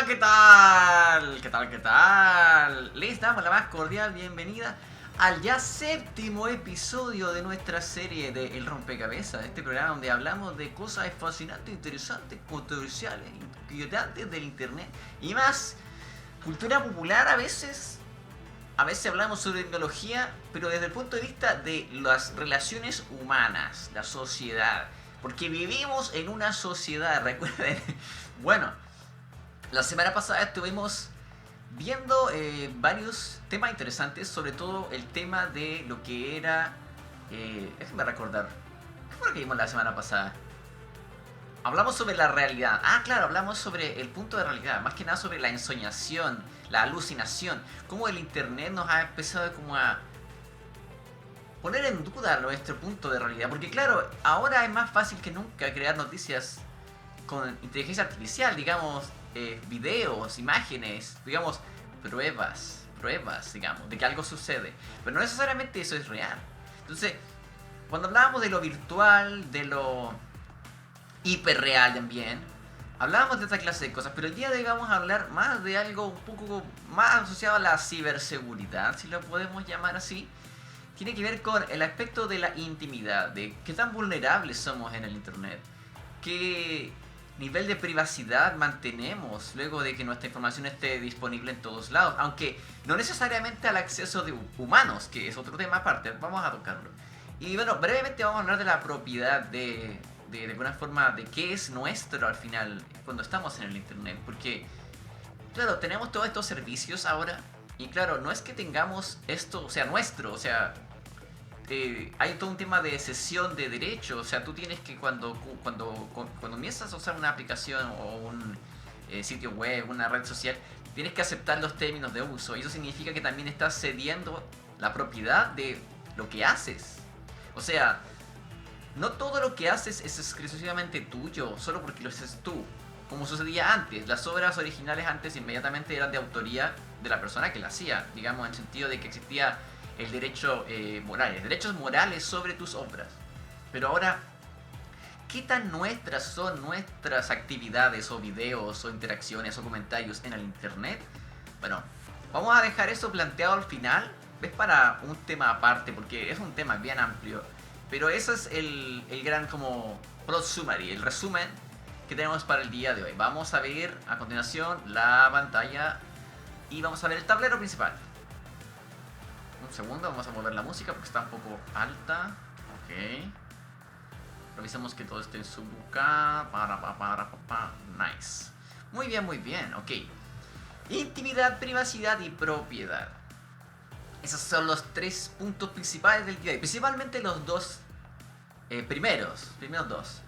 Hola, ¿qué tal? ¿Qué tal? ¿Qué tal? Les damos la más cordial bienvenida al ya séptimo episodio de nuestra serie de El Rompecabezas, este programa donde hablamos de cosas fascinantes, interesantes, controversiales, inquietantes del internet y más. Cultura popular a veces hablamos sobre tecnología, pero desde el punto de vista de las relaciones humanas, la sociedad. Porque vivimos en una sociedad, recuerden. Bueno, la semana pasada estuvimos viendo varios temas interesantes, sobre todo el tema de lo que era... déjenme recordar, ¿qué fue lo que vimos la semana pasada? Hablamos sobre la realidad. Ah, claro, hablamos sobre el punto de realidad, más que nada sobre la ensoñación, la alucinación, cómo el internet nos ha empezado como a poner en duda nuestro punto de realidad. Porque claro, ahora es más fácil que nunca crear noticias con inteligencia artificial, digamos, videos, imágenes, digamos, pruebas, digamos, de que algo sucede. Pero no necesariamente eso es real. Entonces, cuando hablábamos de lo virtual, de lo hiperreal también, hablábamos de esta clase de cosas, pero el día de hoy vamos a hablar más de algo un poco más asociado a la ciberseguridad, si lo podemos llamar así. Tiene que ver con el aspecto de la intimidad, de qué tan vulnerables somos en el internet, qué nivel de privacidad mantenemos luego de que nuestra información esté disponible en todos lados, aunque no necesariamente al acceso de humanos, que es otro tema aparte, vamos a tocarlo. Y bueno, brevemente vamos a hablar de la propiedad de alguna forma de qué es nuestro al final cuando estamos en el internet, porque claro, tenemos todos estos servicios ahora y claro, no es que tengamos esto, o sea, nuestro, o sea, hay todo un tema de cesión de derechos. O sea, tú tienes que cuando empiezas a usar una aplicación o un sitio web, una red social, tienes que aceptar los términos de uso. Y eso significa que también estás cediendo la propiedad de lo que haces. O sea, no todo lo que haces es exclusivamente tuyo, solo porque lo haces tú. Como sucedía antes, las obras originales antes inmediatamente eran de autoría de la persona que la hacía. Digamos, en el sentido de que existía el derecho derechos morales sobre tus obras. Pero ahora, ¿qué tan nuestras son nuestras actividades o videos o interacciones o comentarios en el internet? Bueno, vamos a dejar eso planteado al final. Es para un tema aparte porque es un tema bien amplio. Pero ese es el gran como plot summary, el resumen que tenemos para el día de hoy. Vamos a ver a continuación la pantalla y vamos a ver el tablero principal. Un segundo, vamos a mover la música porque está un poco alta. Ok. Revisemos que todo esté en su boca. Nice. Muy bien, ok. Intimidad, privacidad y propiedad. Esos son los tres puntos principales del día de hoy. Principalmente los dos primeros dos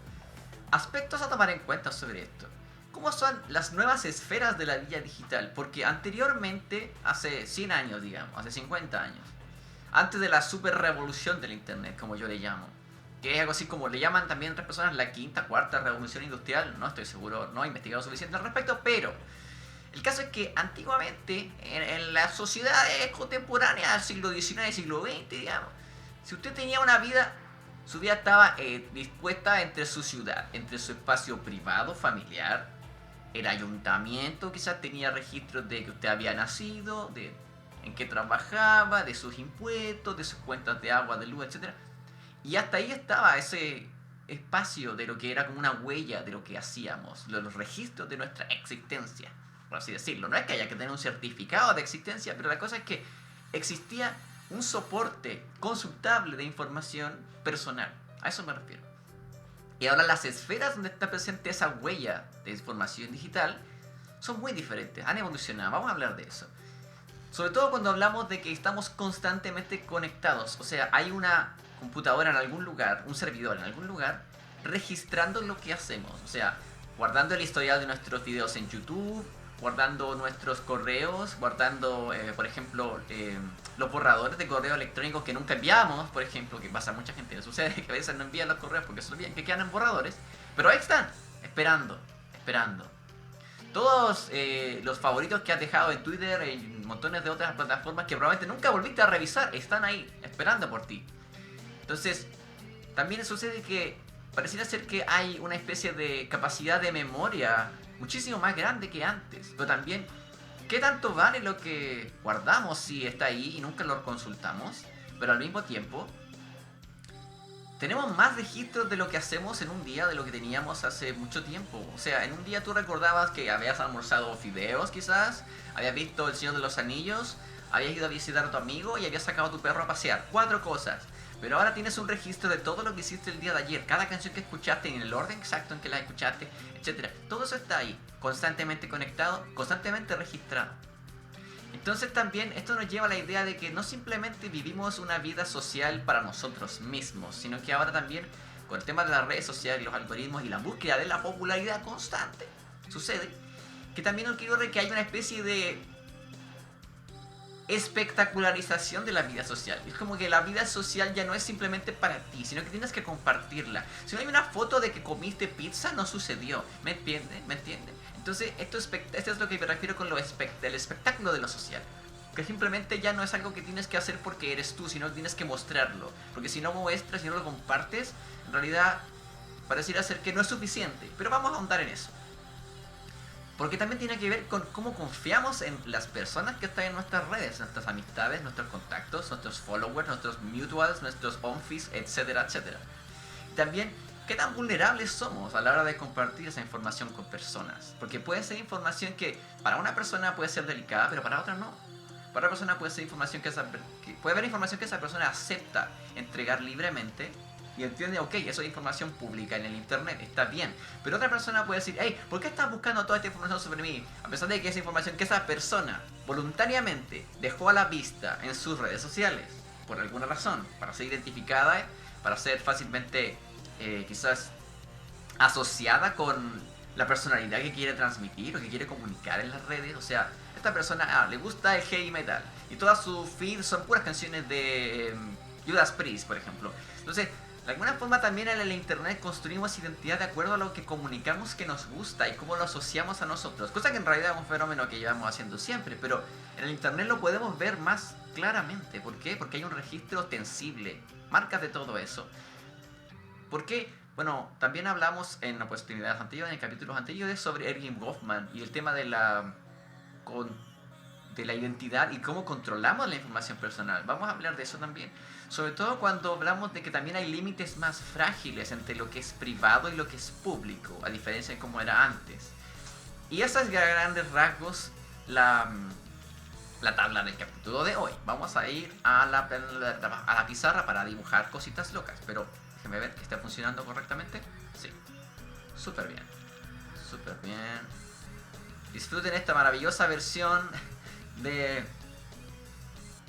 aspectos a tomar en cuenta sobre esto. ¿Cómo son las nuevas esferas de la vida digital? Porque anteriormente, hace 100 años, digamos, hace 50 años, antes de la super revolución del internet, como yo le llamo, que es algo así como le llaman también otras personas la quinta, cuarta revolución industrial, no estoy seguro, no he investigado suficiente al respecto, pero el caso es que antiguamente, en las sociedades contemporáneas del siglo XIX, siglo XX, digamos, si usted tenía una vida, su vida estaba dispuesta entre su ciudad, entre su espacio privado, familiar. El ayuntamiento quizás tenía registros de que usted había nacido, de en qué trabajaba, de sus impuestos, de sus cuentas de agua, de luz, etc. Y hasta ahí estaba ese espacio de lo que era como una huella de lo que hacíamos, los registros de nuestra existencia, por así decirlo. No es que haya que tener un certificado de existencia, pero la cosa es que existía un soporte consultable de información personal. A eso me refiero. Y ahora las esferas donde está presente esa huella de información digital son muy diferentes, han evolucionado. Vamos a hablar de eso. Sobre todo cuando hablamos de que estamos constantemente conectados. O sea, hay una computadora en algún lugar, un servidor en algún lugar, registrando lo que hacemos. O sea, guardando el historial de nuestros videos en YouTube, guardando nuestros correos, guardando, por ejemplo, los borradores de correo electrónico que nunca enviamos, por ejemplo, que pasa a mucha gente, le sucede que a veces no envían los correos porque se olvidan que quedan en borradores, pero ahí están, esperando. Todos los favoritos que has dejado en Twitter, en montones de otras plataformas que probablemente nunca volviste a revisar, están ahí, esperando por ti. Entonces, también sucede que pareciera ser que hay una especie de capacidad de memoria muchísimo más grande que antes. Pero también, ¿qué tanto vale lo que guardamos si está ahí y nunca lo consultamos? Pero al mismo tiempo, tenemos más registros de lo que hacemos en un día de lo que teníamos hace mucho tiempo. O sea, en un día tú recordabas que habías almorzado fideos quizás, habías visto El Señor de los Anillos, habías ido a visitar a tu amigo y habías sacado a tu perro a pasear. 4 cosas. Pero ahora tienes un registro de todo lo que hiciste el día de ayer. Cada canción que escuchaste, en el orden exacto en que la escuchaste, etc. Todo eso está ahí, constantemente conectado, constantemente registrado. Entonces también esto nos lleva a la idea de que no simplemente vivimos una vida social para nosotros mismos, sino que ahora también con el tema de las redes sociales, los algoritmos y la búsqueda de la popularidad constante, sucede que también ocurre que hay una especie de espectacularización de la vida social. Es como que la vida social ya no es simplemente para ti, sino que tienes que compartirla. Si no hay una foto de que comiste pizza, no sucedió. ¿Me entiende? ¿Me entiende? Entonces, esto es lo que me refiero con el espectáculo de lo social. Que simplemente ya no es algo que tienes que hacer porque eres tú, sino que tienes que mostrarlo. Porque si no muestras, si no lo compartes, en realidad pareciera ser que no es suficiente. Pero vamos a ahondar en eso. Porque también tiene que ver con cómo confiamos en las personas que están en nuestras redes, nuestras amistades, nuestros contactos, nuestros followers, nuestros mutuals, nuestros onfis, etcétera, etcétera. Y también, qué tan vulnerables somos a la hora de compartir esa información con personas. Porque puede ser información que para una persona puede ser delicada, pero para otra no. Para otra persona puede ser información que puede haber información que esa persona acepta entregar libremente y entiende, ok, eso es información pública en el internet, está bien. Pero otra persona puede decir, hey, ¿por qué estás buscando toda esta información sobre mí? A pesar de que esa información que esa persona voluntariamente dejó a la vista en sus redes sociales, por alguna razón, para ser identificada, para ser fácilmente quizás asociada con la personalidad que quiere transmitir o que quiere comunicar en las redes. O sea, esta persona le gusta el heavy metal y todas sus feeds son puras canciones de Judas Priest, por ejemplo. Entonces, de alguna forma también en el internet construimos identidad de acuerdo a lo que comunicamos que nos gusta y cómo lo asociamos a nosotros. Cosa que en realidad es un fenómeno que llevamos haciendo siempre, pero en el internet lo podemos ver más claramente. ¿Por qué? Porque hay un registro ostensible, marcas de todo eso. ¿Por qué? Bueno, también hablamos en oportunidades anteriores, en capítulos anteriores, sobre Erving Goffman y el tema de la identidad y cómo controlamos la información personal. Vamos a hablar de eso también. Sobre todo cuando hablamos de que también hay límites más frágiles entre lo que es privado y lo que es público, a diferencia de cómo era antes. Y esa es a grandes rasgos la tabla del capítulo de hoy. Vamos a ir a la pizarra para dibujar cositas locas, pero déjenme ver que está funcionando correctamente. Sí, súper bien, súper bien. Disfruten esta maravillosa versión de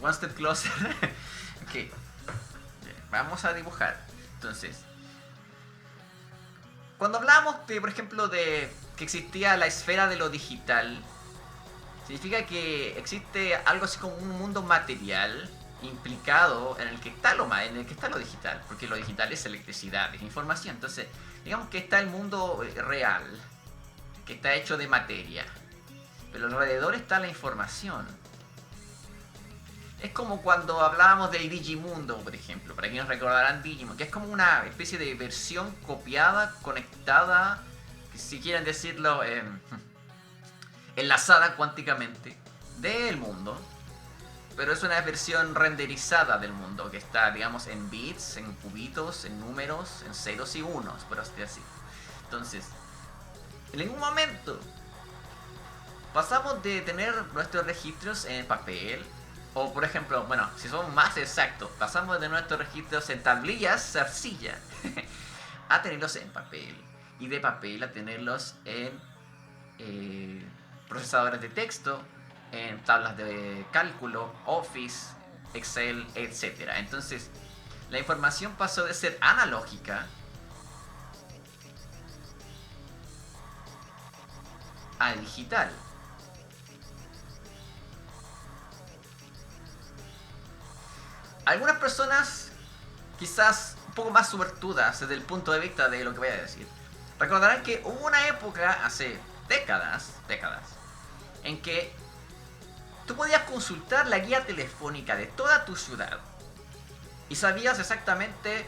One Step Closer. Ok, vamos a dibujar. Entonces, cuando hablamos de, por ejemplo, de que existía la esfera de lo digital, significa que existe algo así como un mundo material implicado en el que está lo digital, porque lo digital es electricidad, es información. Entonces, digamos que está el mundo real, que está hecho de materia, pero alrededor está la información. Es como cuando hablábamos del Digimundo, por ejemplo, para quienes recordarán Digimon, que es como una especie de versión copiada, conectada, si quieren decirlo, enlazada cuánticamente del mundo, pero es una versión renderizada del mundo, que está, digamos, en bits, en cubitos, en números, en ceros y unos, por así decirlo. Entonces, en ningún momento pasamos de tener nuestros registros en papel, o por ejemplo, bueno, si somos más exactos, pasamos de nuestros registros en tablillas, arcilla, a tenerlos en papel, y de papel a tenerlos en procesadores de texto, en tablas de cálculo, Office, Excel, etc. Entonces, la información pasó de ser analógica a digital. Algunas personas, quizás un poco más suertudas desde el punto de vista de lo que voy a decir, recordarán que hubo una época, hace décadas, en que tú podías consultar la guía telefónica de toda tu ciudad y sabías exactamente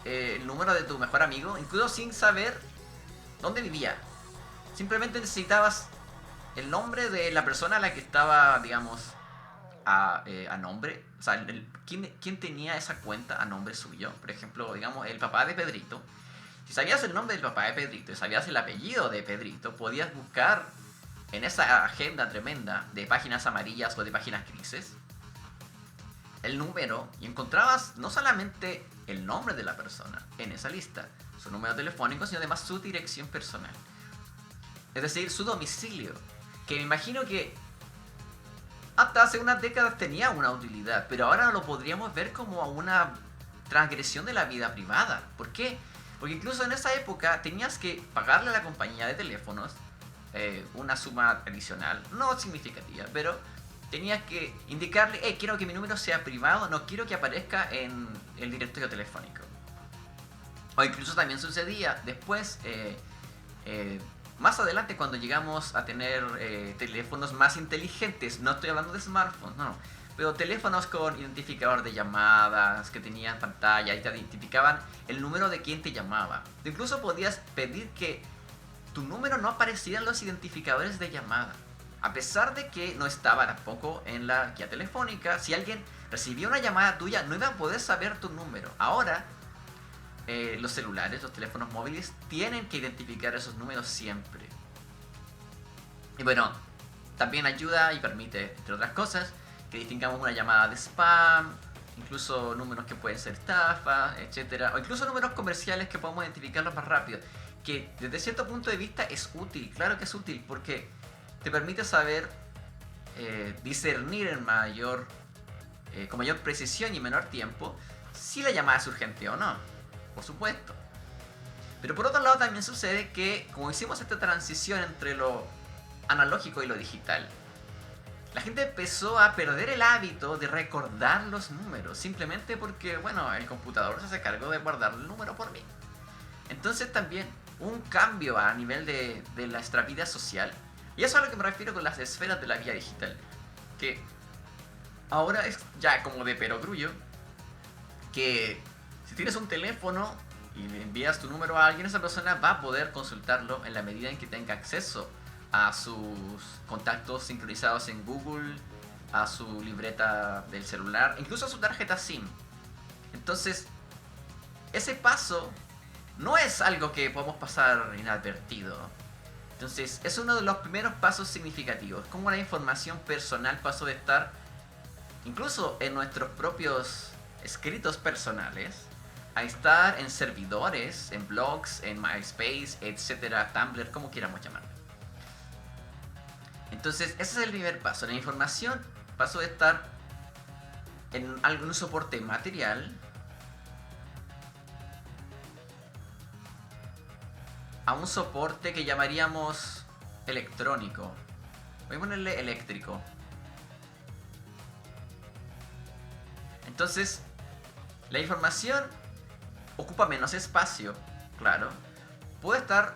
el número de tu mejor amigo, incluso sin saber dónde vivía. Simplemente necesitabas el nombre de la persona a la que estaba, digamos, a nombre. O sea, ¿quién tenía esa cuenta a nombre suyo? Por ejemplo, digamos, el papá de Pedrito. Si sabías el nombre del papá de Pedrito y sabías el apellido de Pedrito, podías buscar en esa agenda tremenda de páginas amarillas o de páginas grises el número y encontrabas no solamente el nombre de la persona en esa lista, su número telefónico, sino además su dirección personal. Es decir, su domicilio. Que me imagino que hasta hace unas décadas tenía una utilidad, pero ahora lo podríamos ver como una transgresión de la vida privada. ¿Por qué? Porque incluso en esa época tenías que pagarle a la compañía de teléfonos una suma adicional, no significativa, pero tenías que indicarle, quiero que mi número sea privado, no quiero que aparezca en el directorio telefónico. O incluso también sucedía después, más adelante cuando llegamos a tener teléfonos más inteligentes, no estoy hablando de smartphones, no, pero teléfonos con identificador de llamadas, que tenían pantalla y te identificaban el número de quien te llamaba. Incluso podías pedir que tu número no apareciera en los identificadores de llamada. A pesar de que no estaba tampoco en la guía telefónica, si alguien recibía una llamada tuya, no iba a poder saber tu número. Ahora, los celulares, los teléfonos móviles, tienen que identificar esos números siempre. Y bueno, también ayuda y permite, entre otras cosas, que distingamos una llamada de spam, incluso números que pueden ser estafas, etcétera, o incluso números comerciales que podemos identificarlos más rápido. Que desde cierto punto de vista es útil, claro que es útil, porque te permite saber discernir con mayor precisión y menor tiempo si la llamada es urgente o no, por supuesto. Pero por otro lado también sucede que, como hicimos esta transición entre lo analógico y lo digital, la gente empezó a perder el hábito de recordar los números, simplemente porque, bueno, el computador se hace cargo de guardar el número por mí. Entonces también un cambio a nivel de nuestra vida social, y eso es a lo que me refiero con las esferas de la vida digital, que ahora es ya como de perogrullo, que si tienes un teléfono y le envías tu número a alguien, esa persona va a poder consultarlo en la medida en que tenga acceso a sus contactos sincronizados en Google, a su libreta del celular, incluso a su tarjeta SIM. Entonces, ese paso no es algo que podemos pasar inadvertido. Entonces, es uno de los primeros pasos significativos. Como la información personal pasó de estar incluso en nuestros propios escritos personales a estar en servidores, en blogs, en MySpace, etcétera, Tumblr, como quieramos llamarlo. Entonces, ese es el primer paso. La información pasó de estar en algún soporte material a un soporte que llamaríamos electrónico. Voy a ponerle eléctrico. Entonces, la información ocupa menos espacio, claro. Puede estar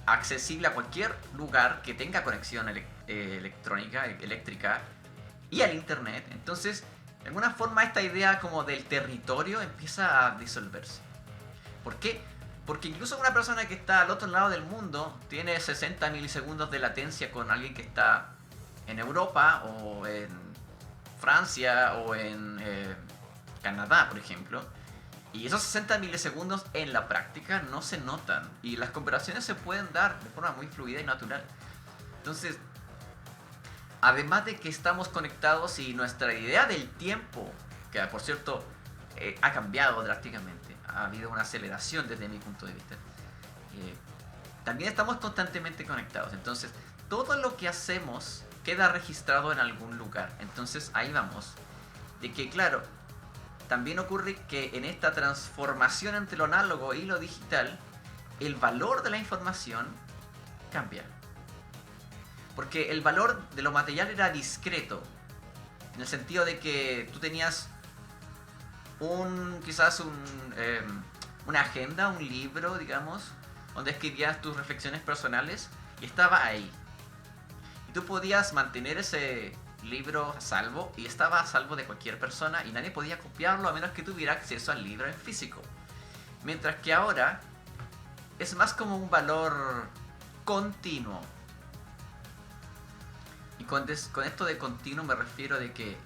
accesible a cualquier lugar que tenga conexión eléctrica y al internet. Entonces, de alguna forma esta idea como del territorio empieza a disolverse. ¿Por qué? Porque incluso una persona que está al otro lado del mundo tiene 60 milisegundos de latencia con alguien que está en Europa o en Francia o en Canadá, por ejemplo. Y esos 60 milisegundos en la práctica no se notan. Y las conversaciones se pueden dar de forma muy fluida y natural. Entonces, además de que estamos conectados y nuestra idea del tiempo, que por cierto ha cambiado drásticamente, ha habido una aceleración desde mi punto de vista, también estamos constantemente conectados. Entonces, todo lo que hacemos queda registrado en algún lugar. Entonces, ahí vamos. De que, claro, también ocurre que en esta transformación entre lo análogo y lo digital, el valor de la información cambia. Porque el valor de lo material era discreto, en el sentido de que tú tenías quizás una agenda, un libro, digamos, donde escribías tus reflexiones personales y estaba ahí. Y tú podías mantener ese libro a salvo y estaba a salvo de cualquier persona y nadie podía copiarlo a menos que tuviera acceso al libro en físico. Mientras que ahora es más como un valor continuo. Y con esto de continuo me refiero de que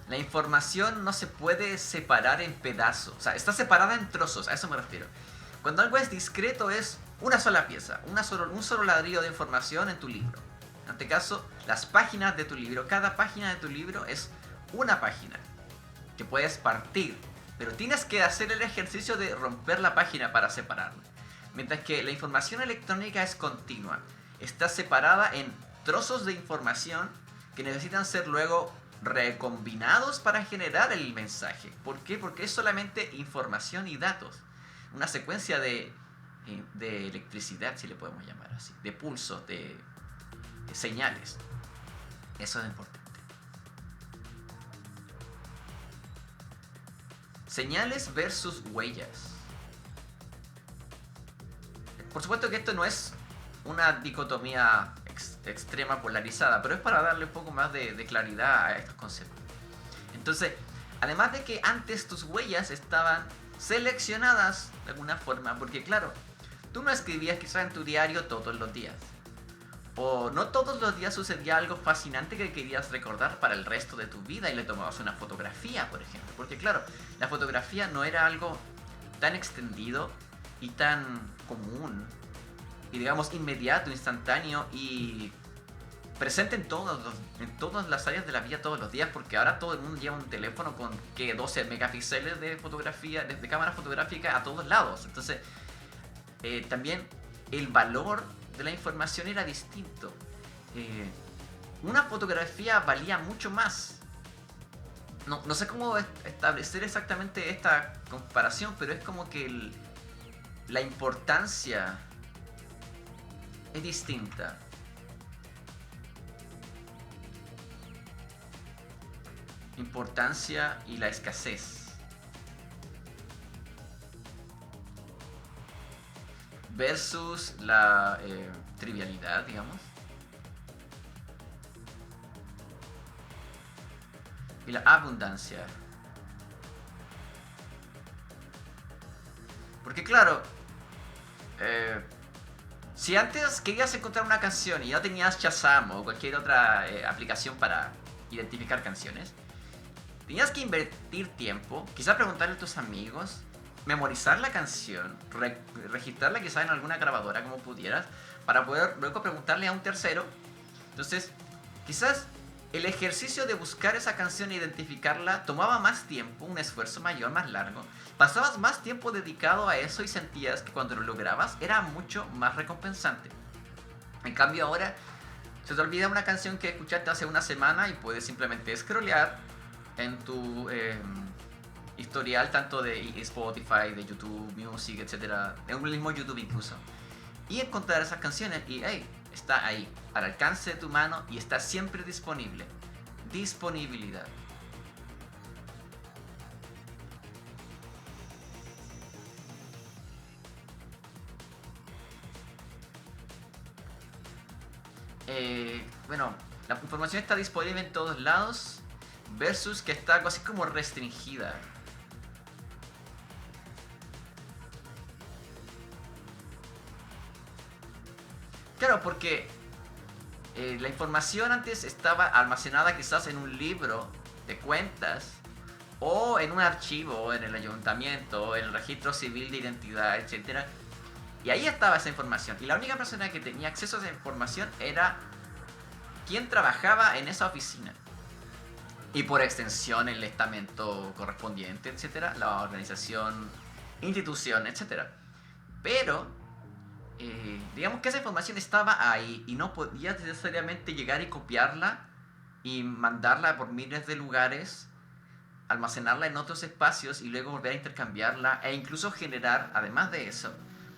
la información no se puede separar en pedazos. O sea, está separada en trozos, a eso me refiero. Cuando algo es discreto es una sola pieza, un solo ladrillo de información en tu libro. En este caso, las páginas de tu libro. Cada página de tu libro es una página que puedes partir. Pero tienes que hacer el ejercicio de romper la página para separarla. Mientras que la información electrónica es continua. Está separada en trozos de información que necesitan ser luego recombinados para generar el mensaje. ¿Por qué? Porque es solamente información y datos. Una secuencia de electricidad, si le podemos llamar así. De pulsos, de señales. Eso es importante. Señales versus huellas. Por supuesto que esto no es una dicotomía extrema polarizada, pero es para darle un poco más de claridad a estos conceptos. Entonces, además de que antes tus huellas estaban seleccionadas de alguna forma, porque claro, tú no escribías quizás en tu diario todos los días, o no todos los días sucedía algo fascinante que querías recordar para el resto de tu vida y le tomabas una fotografía, por ejemplo, porque claro, la fotografía no era algo tan extendido y tan común y digamos inmediato, instantáneo y presente en todas las áreas de la vida todos los días, porque ahora todo el mundo lleva un teléfono con 12 megapíxeles de fotografía, de cámara fotográfica a todos lados. Entonces también el valor de la información era distinto. Una fotografía valía mucho más. No sé cómo establecer exactamente esta comparación, pero es como que la importancia es distinta. Importancia y la escasez. Versus la trivialidad, digamos. Y la abundancia. Porque claro, si antes querías encontrar una canción y ya tenías Shazam o cualquier otra aplicación para identificar canciones, tenías que invertir tiempo, quizás preguntarle a tus amigos, memorizar la canción, registrarla quizás en alguna grabadora como pudieras, para poder luego preguntarle a un tercero. Entonces, quizás el ejercicio de buscar esa canción e identificarla tomaba más tiempo, un esfuerzo mayor, más largo. Pasabas más tiempo dedicado a eso y sentías que cuando lo lograbas era mucho más recompensante. En cambio ahora, se te olvida una canción que escuchaste hace una semana y puedes simplemente scrollear en tu historial tanto de Spotify, de YouTube Music, etcétera, en un mismo YouTube incluso, y encontrar esas canciones y hey, está ahí, al alcance de tu mano y está siempre disponible. Disponibilidad. Bueno, la información está disponible en todos lados versus que está algo así como restringida. Claro, porque la información antes estaba almacenada quizás en un libro de cuentas o en un archivo en el ayuntamiento, en el registro civil de identidad, etcétera. Y ahí estaba esa información. Y la única persona que tenía acceso a esa información era quien trabajaba en esa oficina. Y por extensión el estamento correspondiente, etcétera, la organización, institución, etcétera. Pero digamos que esa información estaba ahí y no podías necesariamente llegar y copiarla y mandarla por miles de lugares, almacenarla en otros espacios y luego volver a intercambiarla e incluso generar, además de eso,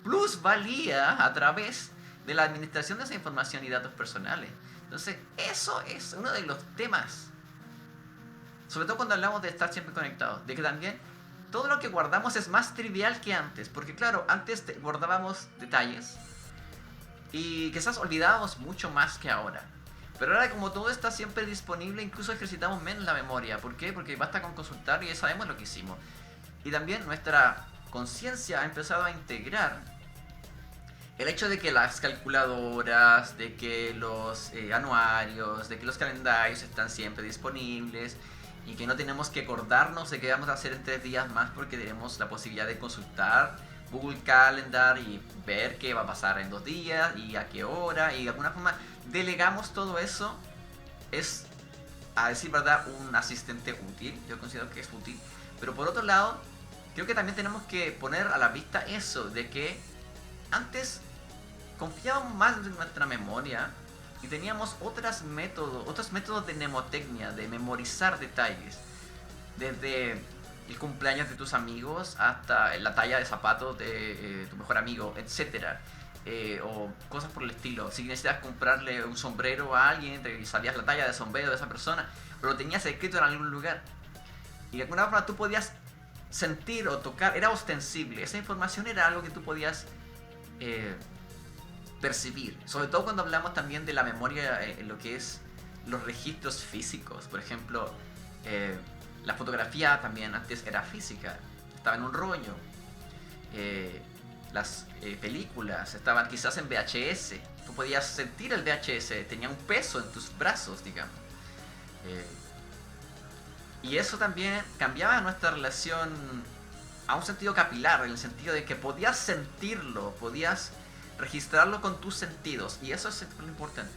plusvalía a través de la administración de esa información y datos personales. Entonces, eso es uno de los temas, sobre todo cuando hablamos de estar siempre conectados, de que también todo lo que guardamos es más trivial que antes, porque claro, antes guardábamos detalles y quizás olvidábamos mucho más que ahora. Pero ahora como todo está siempre disponible, incluso ejercitamos menos la memoria. ¿Por qué? Porque basta con consultar y ya sabemos lo que hicimos. Y también nuestra conciencia ha empezado a integrar el hecho de que las calculadoras, de que los anuarios, de que los calendarios están siempre disponibles y que no tenemos que acordarnos de qué vamos a hacer en 3 días más porque tenemos la posibilidad de consultar Google Calendar y ver qué va a pasar en 2 días y a qué hora, y de alguna forma delegamos todo eso. Es, a decir verdad, un asistente útil. Yo considero que es útil, pero por otro lado creo que también tenemos que poner a la vista eso de que antes confiábamos más en nuestra memoria y teníamos otros métodos de mnemotecnia, de memorizar detalles, desde el cumpleaños de tus amigos hasta la talla de zapatos de tu mejor amigo, etcétera, o cosas por el estilo. Si necesitas comprarle un sombrero a alguien, te sabías la talla de sombrero de esa persona, pero lo tenías escrito en algún lugar y de alguna forma tú podías sentir o tocar, era ostensible, esa información era algo que tú podías percibir, sobre todo cuando hablamos también de la memoria en lo que es los registros físicos. Por ejemplo, la fotografía también antes era física, estaba en un rollo. Las películas estaban quizás en VHS, tú podías sentir el VHS, tenía un peso en tus brazos, digamos. Y eso también cambiaba nuestra relación a un sentido capilar, en el sentido de que podías sentirlo, podías registrarlo con tus sentidos, y eso es lo importante,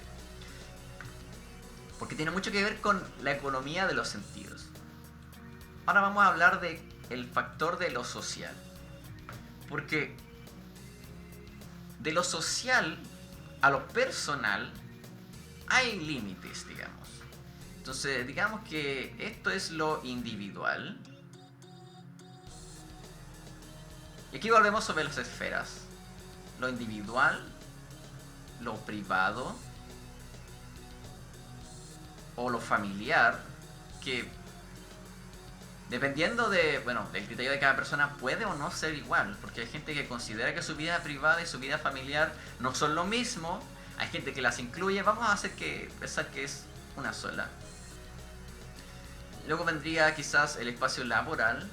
porque tiene mucho que ver con la economía de los sentidos. Ahora vamos a hablar de el factor de lo social, porque de lo social a lo personal hay límites, digamos. Entonces, digamos que esto es lo individual. Y aquí volvemos sobre las esferas. Lo individual, lo privado o lo familiar, que dependiendo de, del criterio de cada persona puede o no ser igual, porque hay gente que considera que su vida privada y su vida familiar no son lo mismo, hay gente que las incluye. Vamos a hacer que pensar que es una sola. Luego vendría quizás el espacio laboral,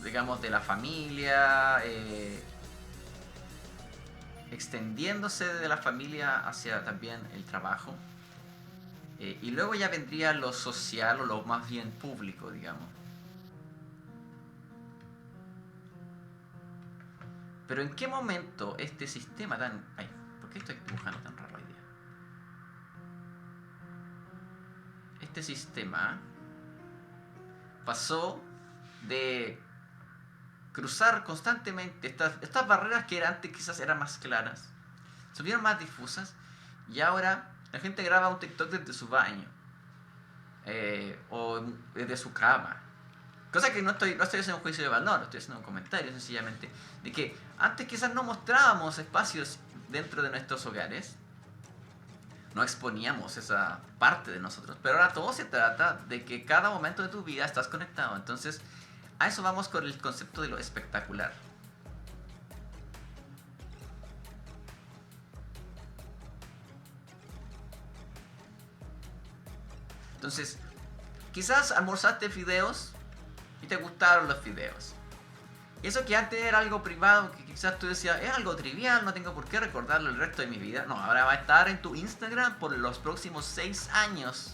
digamos, de la familia, extendiéndose de la familia hacia también el trabajo. Y luego ya vendría lo social, o lo más bien público, digamos. Pero ¿en qué momento este sistema tan... Ay, ¿por qué estoy dibujando tan raro hoy día? Este sistema pasó de cruzar constantemente estas barreras que antes quizás eran más claras, se volvieron más difusas, y ahora la gente graba un TikTok desde su baño, o desde su cama. Cosa que no estoy haciendo un juicio de valor, estoy haciendo un comentario sencillamente de que antes quizás no mostrábamos espacios dentro de nuestros hogares, no exponíamos esa parte de nosotros, pero ahora todo se trata de que cada momento de tu vida estás conectado. Entonces, a eso vamos con el concepto de lo espectacular. Entonces, quizás almorzaste fideos y te gustaron los fideos. Y eso que antes era algo privado, que quizás tú decías, es algo trivial, no tengo por qué recordarlo el resto de mi vida. No, ahora va a estar en tu Instagram por los próximos 6 años.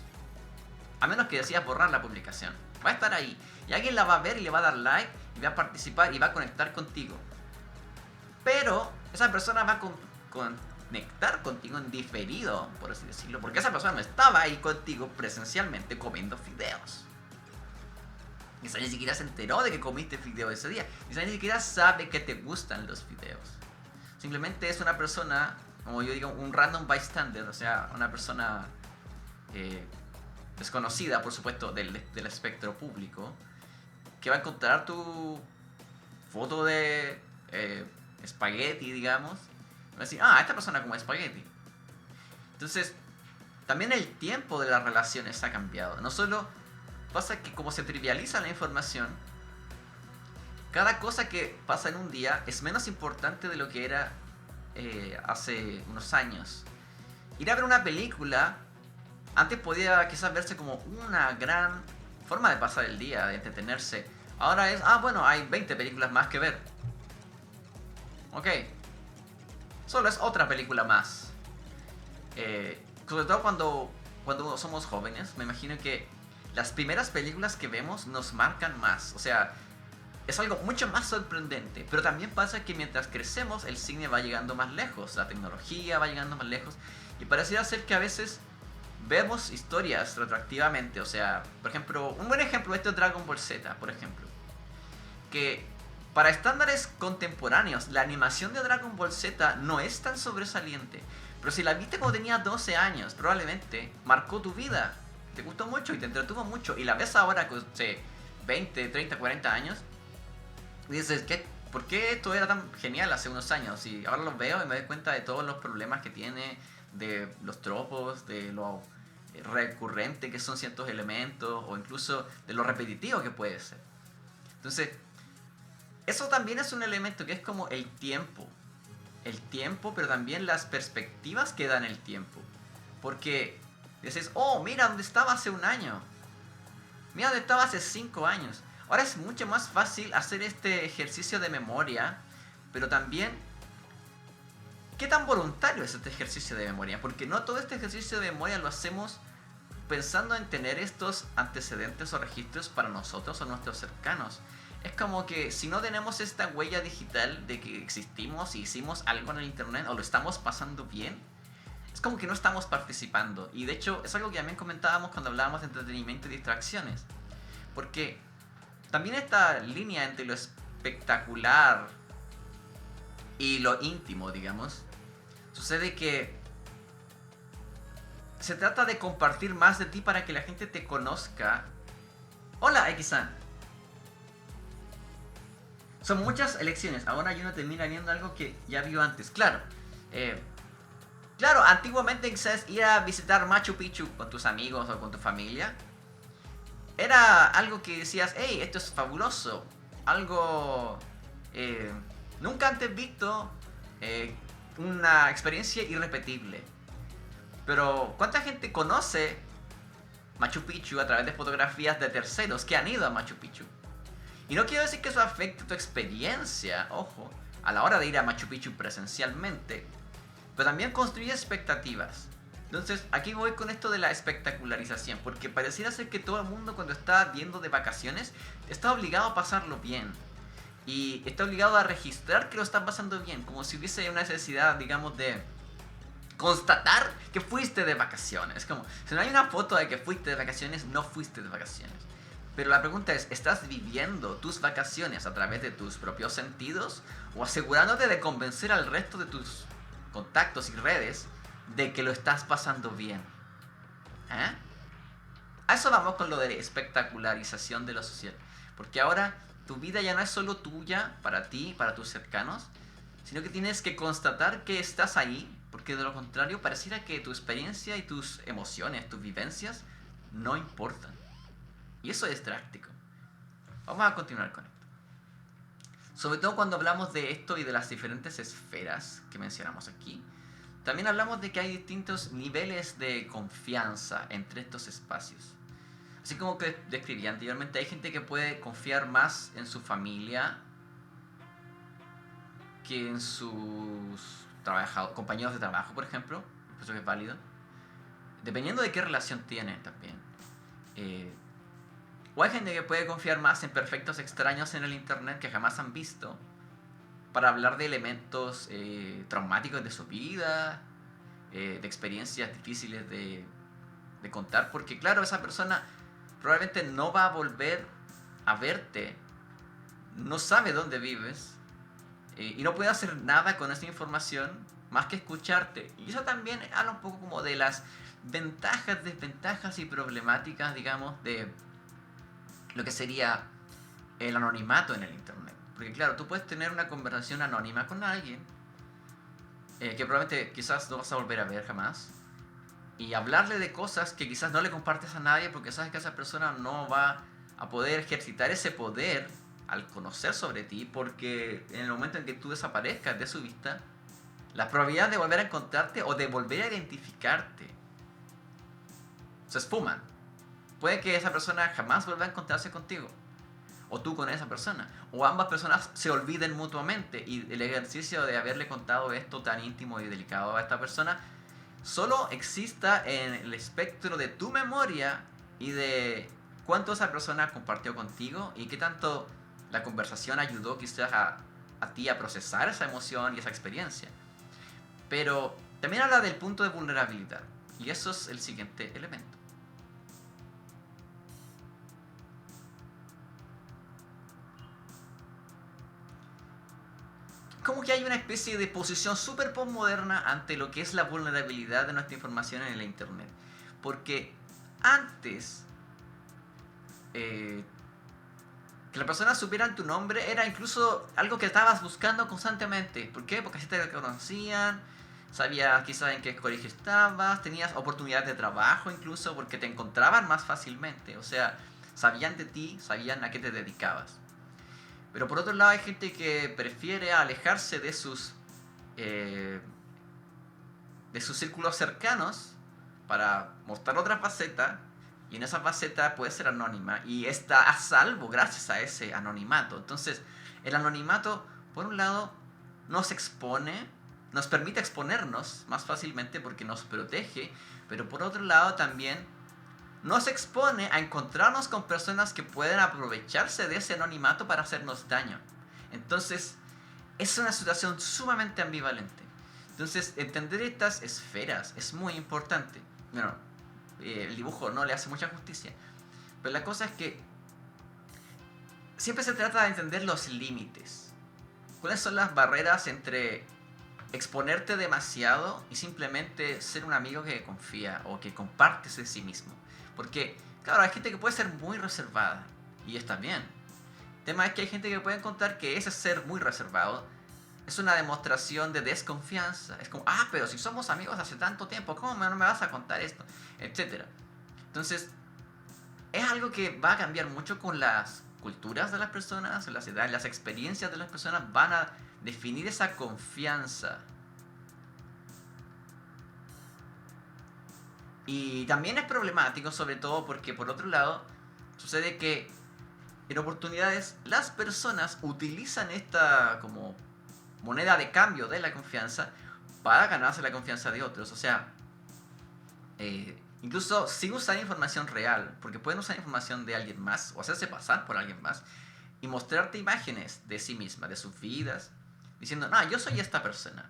A menos que decidas borrar la publicación. Va a estar ahí. Y alguien la va a ver y le va a dar like, y va a participar y va a conectar contigo. Pero esa persona va a conectar contigo en diferido, por así decirlo, porque esa persona no estaba ahí contigo presencialmente comiendo fideos. Quizá ni siquiera se enteró de que comiste fideos ese día. Quizá ni siquiera sabe que te gustan los fideos. Simplemente es una persona, como yo digo, un random bystander, o sea, una persona desconocida, por supuesto, del espectro público, que va a encontrar tu foto de espagueti, digamos, y va a decir, esta persona come espagueti. Entonces, también el tiempo de las relaciones ha cambiado. No solo pasa que como se trivializa la información, cada cosa que pasa en un día es menos importante de lo que era hace unos años. Ir a ver una película antes podía quizás verse como una gran forma de pasar el día, de entretenerse. Ahora es, hay 20 películas más que ver. ok, solo es otra película más. Sobre todo cuando somos jóvenes, me imagino que las primeras películas que vemos nos marcan más. O sea, es algo mucho más sorprendente. Pero también pasa que mientras crecemos, el cine va llegando más lejos, la tecnología va llegando más lejos. Y pareciera ser que a veces vemos historias retroactivamente. O sea, por ejemplo, un buen ejemplo esto es Dragon Ball Z, por ejemplo. Que para estándares contemporáneos, la animación de Dragon Ball Z no es tan sobresaliente. Pero si la viste cuando tenías 12 años, probablemente marcó tu vida. Te gustó mucho y te entretuvo mucho. Y la ves ahora con 20, 30, 40 años. Y dices, ¿por qué esto era tan genial hace unos años? Y ahora lo veo y me doy cuenta de todos los problemas que tiene, de los tropos, de lo recurrente que son ciertos elementos, o incluso de lo repetitivo que puede ser. Entonces, eso también es un elemento que es como el tiempo. El tiempo, pero también las perspectivas que dan el tiempo. Porque dices, oh, mira dónde estaba hace un año. Mira dónde estaba hace 5 años. Ahora es mucho más fácil hacer este ejercicio de memoria, pero también, ¿qué tan voluntario es este ejercicio de memoria? Porque no todo este ejercicio de memoria lo hacemos pensando en tener estos antecedentes o registros para nosotros o nuestros cercanos. Es como que si no tenemos esta huella digital de que existimos y hicimos algo en el internet o lo estamos pasando bien, es como que no estamos participando. Y de hecho es algo que también comentábamos cuando hablábamos de entretenimiento y distracciones. Porque también esta línea entre lo espectacular y lo íntimo, digamos, sucede que se trata de compartir más de ti para que la gente te conozca. Hola, X-San. Son muchas elecciones. Ahora uno termina viendo algo que ya vio antes. Claro. Claro, antiguamente quizás ir a visitar Machu Picchu con tus amigos o con tu familia era algo que decías, hey, esto es fabuloso. Algo nunca antes visto. Una experiencia irrepetible. Pero ¿cuánta gente conoce Machu Picchu a través de fotografías de terceros que han ido a Machu Picchu? Y no quiero decir que eso afecte tu experiencia, ojo, a la hora de ir a Machu Picchu presencialmente, pero también construye expectativas. Entonces, aquí voy con esto de la espectacularización, porque pareciera ser que todo el mundo cuando está viendo de vacaciones está obligado a pasarlo bien. Y está obligado a registrar que lo está pasando bien, como si hubiese una necesidad, digamos, de constatar que fuiste de vacaciones. Como, si no hay una foto de que fuiste de vacaciones, no fuiste de vacaciones. Pero la pregunta es, ¿estás viviendo tus vacaciones a través de tus propios sentidos? ¿O asegurándote de convencer al resto de tus contactos y redes de que lo estás pasando bien? ¿Eh? A eso vamos con lo de espectacularización de lo social. Porque ahora tu vida ya no es solo tuya, para ti, para tus cercanos, sino que tienes que constatar que estás ahí, porque de lo contrario pareciera que tu experiencia y tus emociones, tus vivencias, no importan. Y eso es drástico. Vamos a continuar con esto. Sobre todo cuando hablamos de esto y de las diferentes esferas que mencionamos aquí, también hablamos de que hay distintos niveles de confianza entre estos espacios. Así como que describí anteriormente, hay gente que puede confiar más en su familia que en sus compañeros de trabajo, por ejemplo. Eso es válido. Dependiendo de qué relación tienen también. O hay gente que puede confiar más en perfectos extraños en el internet que jamás han visto para hablar de elementos traumáticos de su vida, de experiencias difíciles de contar, porque claro, esa persona probablemente no va a volver a verte, no sabe dónde vives y no puede hacer nada con esa información más que escucharte. Y eso también habla un poco como de las ventajas, desventajas y problemáticas, digamos, de lo que sería el anonimato en el internet. Porque claro, tú puedes tener una conversación anónima con alguien que probablemente quizás no vas a volver a ver jamás, y hablarle de cosas que quizás no le compartes a nadie porque sabes que esa persona no va a poder ejercitar ese poder al conocer sobre ti, porque en el momento en que tú desaparezcas de su vista, la probabilidad de volver a encontrarte o de volver a identificarte se esfuman. Puede que esa persona jamás vuelva a encontrarse contigo. o tú con esa persona, o ambas personas se olviden mutuamente y el ejercicio de haberle contado esto tan íntimo y delicado a esta persona solo exista en el espectro de tu memoria y de cuánto esa persona compartió contigo y qué tanto la conversación ayudó quizás a ti a procesar esa emoción y esa experiencia. Pero también habla del punto de vulnerabilidad, y eso es el siguiente elemento. Como que hay una especie de posición súper postmoderna ante lo que es la vulnerabilidad de nuestra información en el internet. Porque antes, que las personas supieran tu nombre era incluso algo que estabas buscando constantemente. ¿Por qué? Porque así te conocían, sabías quizás en qué colegio estabas, tenías oportunidades de trabajo incluso porque te encontraban más fácilmente. O sea, sabían de ti, sabían a qué te dedicabas. Pero por otro lado hay gente que prefiere alejarse eh, de sus círculos cercanos para mostrar otra faceta, y en esa faceta puede ser anónima y está a salvo gracias a ese anonimato. Entonces, el anonimato, por un lado, nos expone, nos permite exponernos más fácilmente porque nos protege, pero por otro lado también nos expone a encontrarnos con personas que pueden aprovecharse de ese anonimato para hacernos daño. Entonces, es una situación sumamente ambivalente. Entonces, entender estas esferas es muy importante. Bueno, el dibujo no le hace mucha justicia, pero la cosa es que siempre se trata de entender los límites. ¿Cuáles son las barreras entre exponerte demasiado y simplemente ser un amigo que confía o que compartes de sí mismo? Porque, claro, hay gente que puede ser muy reservada y está bien. El tema es que hay gente que puede encontrar que ese ser muy reservado es una demostración de desconfianza. Es como, pero si somos amigos hace tanto tiempo, ¿cómo no me vas a contar esto? Etcétera. Entonces, es algo que va a cambiar mucho con las culturas de las personas, las edades, las experiencias de las personas van a definir esa confianza. Y también es problemático, sobre todo porque por otro lado, sucede que en oportunidades las personas utilizan esta como moneda de cambio de la confianza para ganarse la confianza de otros. O sea, incluso sin usar información real, porque pueden usar información de alguien más o hacerse pasar por alguien más y mostrarte imágenes de sí misma, de sus vidas, diciendo, no, yo soy esta persona.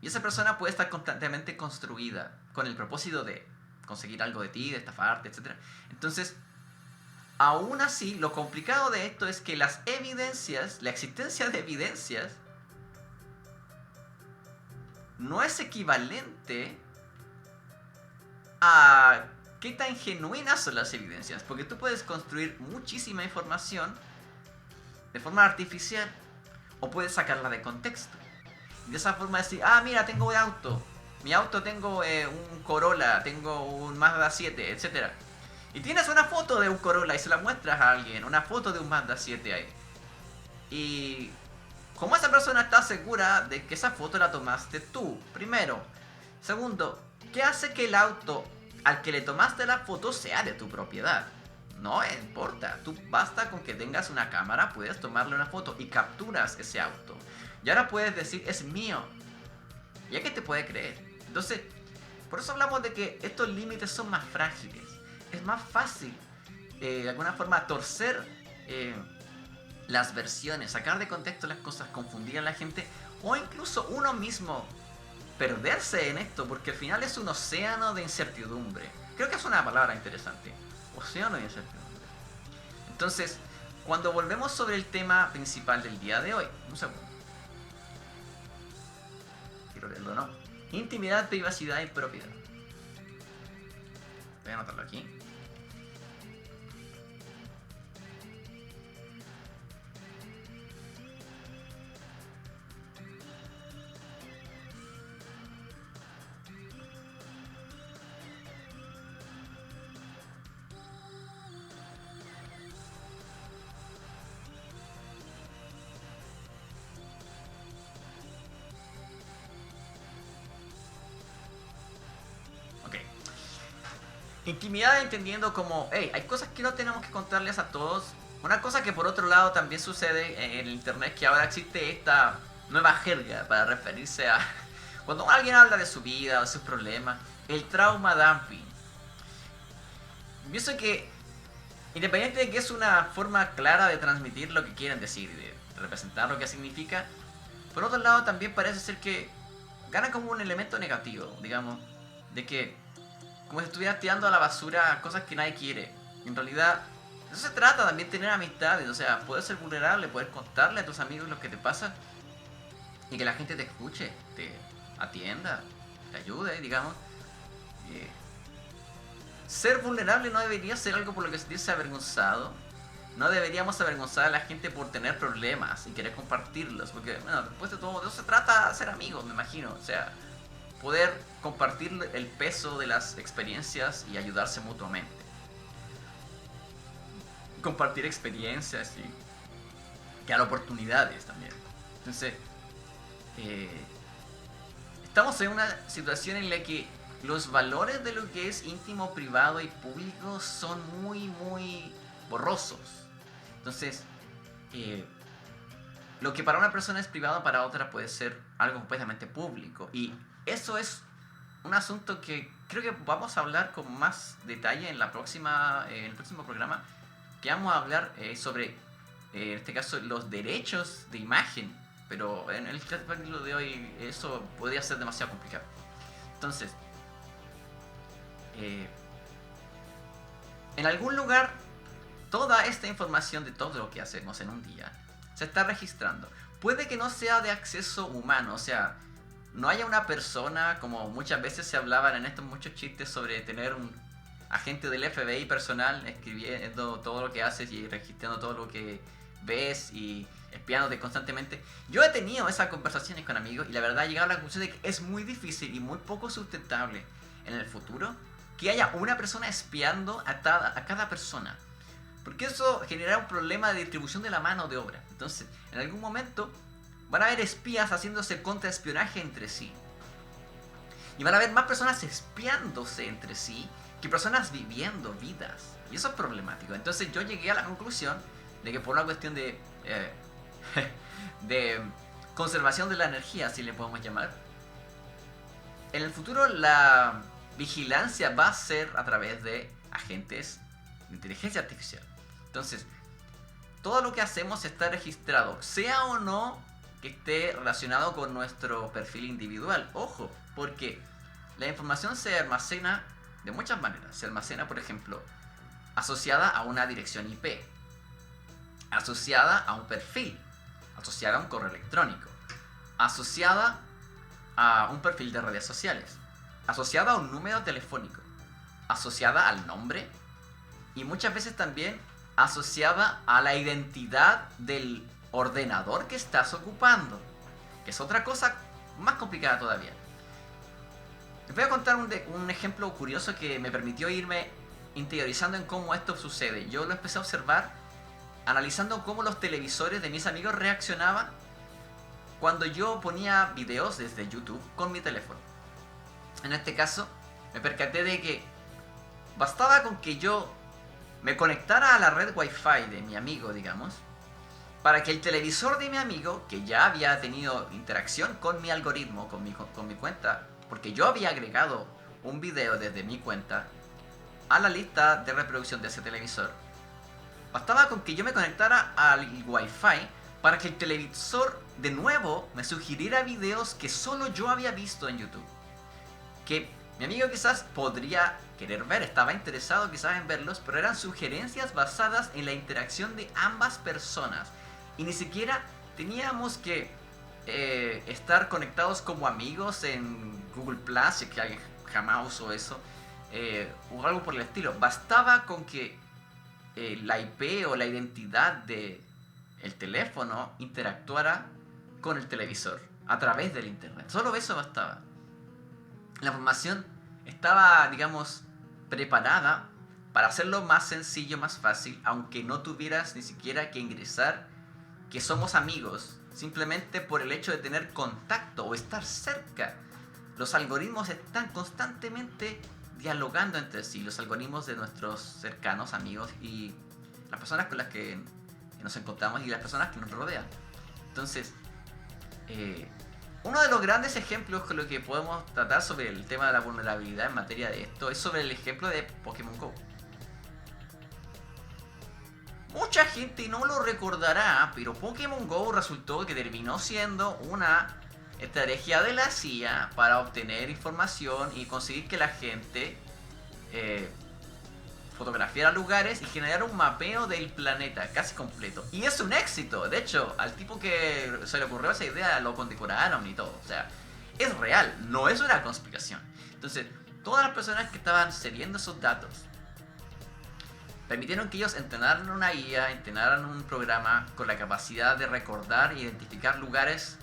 Y esa persona puede estar constantemente construida con el propósito de conseguir algo de ti, de estafarte, etc. Entonces, aún así, lo complicado de esto es que las evidencias, la existencia de evidencias, no es equivalente a qué tan genuinas son las evidencias. Porque tú puedes construir muchísima información de forma artificial o puedes sacarla de contexto. Y de esa forma decir, mira, tengo un auto. Mi auto tengo un Corolla, tengo un Mazda 7, etc. Y tienes una foto de un Corolla y se la muestras a alguien, una foto de un Mazda 7 ahí. Y como esa persona está segura de que esa foto la tomaste tú, primero. Segundo, ¿qué hace que el auto al que le tomaste la foto sea de tu propiedad? No importa, tú basta con que tengas una cámara, puedes tomarle una foto y capturas ese auto. Y ahora puedes decir, es mío. ¿Ya que te puede creer? Entonces, por eso hablamos de que estos límites son más frágiles. Es más fácil, de alguna forma, torcer las versiones, sacar de contexto las cosas, confundir a la gente o incluso uno mismo perderse en esto, porque al final es un océano de incertidumbre. Creo que es una palabra interesante. Océano de incertidumbre. Entonces, cuando volvemos sobre el tema principal del día de hoy, un segundo. Quiero leerlo, ¿no? Intimidad, privacidad y propiedad. Voy a anotarlo aquí. Intimidad entendiendo como, hay cosas que no tenemos que contarles a todos Una cosa que por otro lado también sucede en el internet es que ahora existe esta nueva jerga para referirse a cuando alguien habla de su vida o de sus problemas, el trauma dumping. Pienso que independiente de que es una forma clara de transmitir lo que quieren decir, de representar lo que significa, por otro lado también parece ser que gana como un elemento negativo, digamos, de que como si estuvieras tirando a la basura cosas que nadie quiere. En realidad, eso se trata también de tener amistades, o sea, poder ser vulnerable, poder contarle a tus amigos lo que te pasa y que la gente te escuche, te atienda, te ayude, digamos. Eh, Ser vulnerable no debería ser algo por lo que sentirse avergonzado. No deberíamos avergonzar a la gente por tener problemas y querer compartirlos, porque, bueno, después de todo, de eso se trata ser amigos, me imagino. O sea, poder compartir el peso de las experiencias y ayudarse mutuamente. Compartir experiencias y crear oportunidades también. Entonces, eh, estamos en una situación en la que los valores de lo que es íntimo, privado y público son muy borrosos. Entonces, lo que para una persona es privado, para otra puede ser algo completamente público. Y eso es un asunto que creo que vamos a hablar con más detalle en el próximo programa, que vamos a hablar sobre, en este caso, los derechos de imagen. Pero en el capítulo de hoy eso podría ser demasiado complicado. Entonces, en algún lugar, toda esta información de todo lo que hacemos en un día se está registrando. Puede que no sea de acceso humano, o sea, no haya una persona, como muchas veces se hablaban en estos muchos chistes sobre tener un agente del FBI personal escribiendo todo lo que haces y registrando todo lo que ves y espiándote constantemente. Yo he tenido esas conversaciones con amigos y la verdad he llegado a la conclusión de que es muy difícil y muy poco sustentable en el futuro que haya una persona espiando a cada persona. Porque eso genera un problema de distribución de la mano de obra. Entonces, en algún momento van a haber espías haciéndose contraespionaje entre sí. Y van a haber más personas espiándose entre sí que personas viviendo vidas. Y eso es problemático. Entonces yo llegué a la conclusión de que por una cuestión de de conservación de la energía, así le podemos llamar, en el futuro la vigilancia va a ser a través de agentes de inteligencia artificial. Entonces, todo lo que hacemos está registrado, sea o no que esté relacionado con nuestro perfil individual. Ojo, porque la información se almacena de muchas maneras. Se almacena, por ejemplo, asociada a una dirección IP, asociada a un perfil, asociada a un correo electrónico, asociada a un perfil de redes sociales, asociada a un número telefónico, asociada al nombre y muchas veces también asociada a la identidad del ordenador que estás ocupando, que es otra cosa más complicada todavía. Les voy a contar un ejemplo curioso que me permitió irme interiorizando en cómo esto sucede. Yo lo empecé a observar analizando cómo los televisores de mis amigos reaccionaban cuando yo ponía videos desde YouTube con mi teléfono. En este caso, me percaté de que bastaba con que yo me conectara a la red Wi-Fi de mi amigo, digamos, para que el televisor de mi amigo, que ya había tenido interacción con mi algoritmo, con mi cuenta, porque yo había agregado un video desde mi cuenta a la lista de reproducción de ese televisor, bastaba con que yo me conectara al Wi-Fi para que el televisor de nuevo me sugiriera videos que solo yo había visto en YouTube, que mi amigo quizás podría querer ver, estaba interesado quizás en verlos, pero eran sugerencias basadas en la interacción de ambas personas y ni siquiera teníamos que estar conectados como amigos en Google Plus, que alguien jamás usó eso, o algo por el estilo. Bastaba con que la IP o la identidad de el teléfono interactuara con el televisor a través del internet. Solo eso bastaba. La información estaba, digamos, preparada para hacerlo más sencillo, más fácil, aunque no tuvieras ni siquiera que ingresar que somos amigos, simplemente por el hecho de tener contacto o estar cerca. Los algoritmos están constantemente dialogando entre sí, los algoritmos de nuestros cercanos amigos, y las personas con las que nos encontramos y las personas que nos rodean. Entonces, uno de los grandes ejemplos con lo que podemos tratar sobre el tema de la vulnerabilidad en materia de esto es sobre el ejemplo de Pokémon GO. Mucha gente no lo recordará, pero Pokémon GO resultó que terminó siendo una estrategia de la CIA para obtener información y conseguir que la gente fotografiara lugares y generara un mapeo del planeta casi completo. Y es un éxito. De hecho, al tipo que se le ocurrió esa idea lo condecoraron y todo. O sea, es real, no es una conspiración. Entonces, todas las personas que estaban cediendo esos datos permitieron que ellos entrenaran una IA, entrenaran un programa con la capacidad de recordar e identificar lugares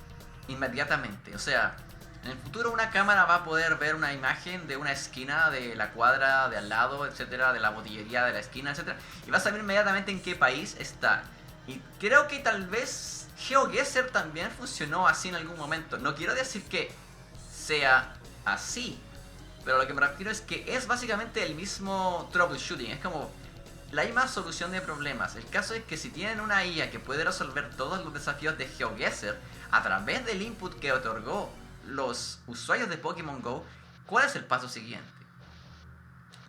inmediatamente. O sea, en el futuro una cámara va a poder ver una imagen de una esquina de la cuadra de al lado, etcétera, de la botillería de la esquina, etcétera, y va a saber inmediatamente en qué país está. Y creo que tal vez GeoGuessr también funcionó así en algún momento. No quiero decir que sea así, pero lo que me refiero es que es básicamente el mismo troubleshooting. Es como la misma solución de problemas. El caso es que si tienen una IA que puede resolver todos los desafíos de GeoGuessr a través del input que otorgó los usuarios de Pokémon GO, ¿cuál es el paso siguiente?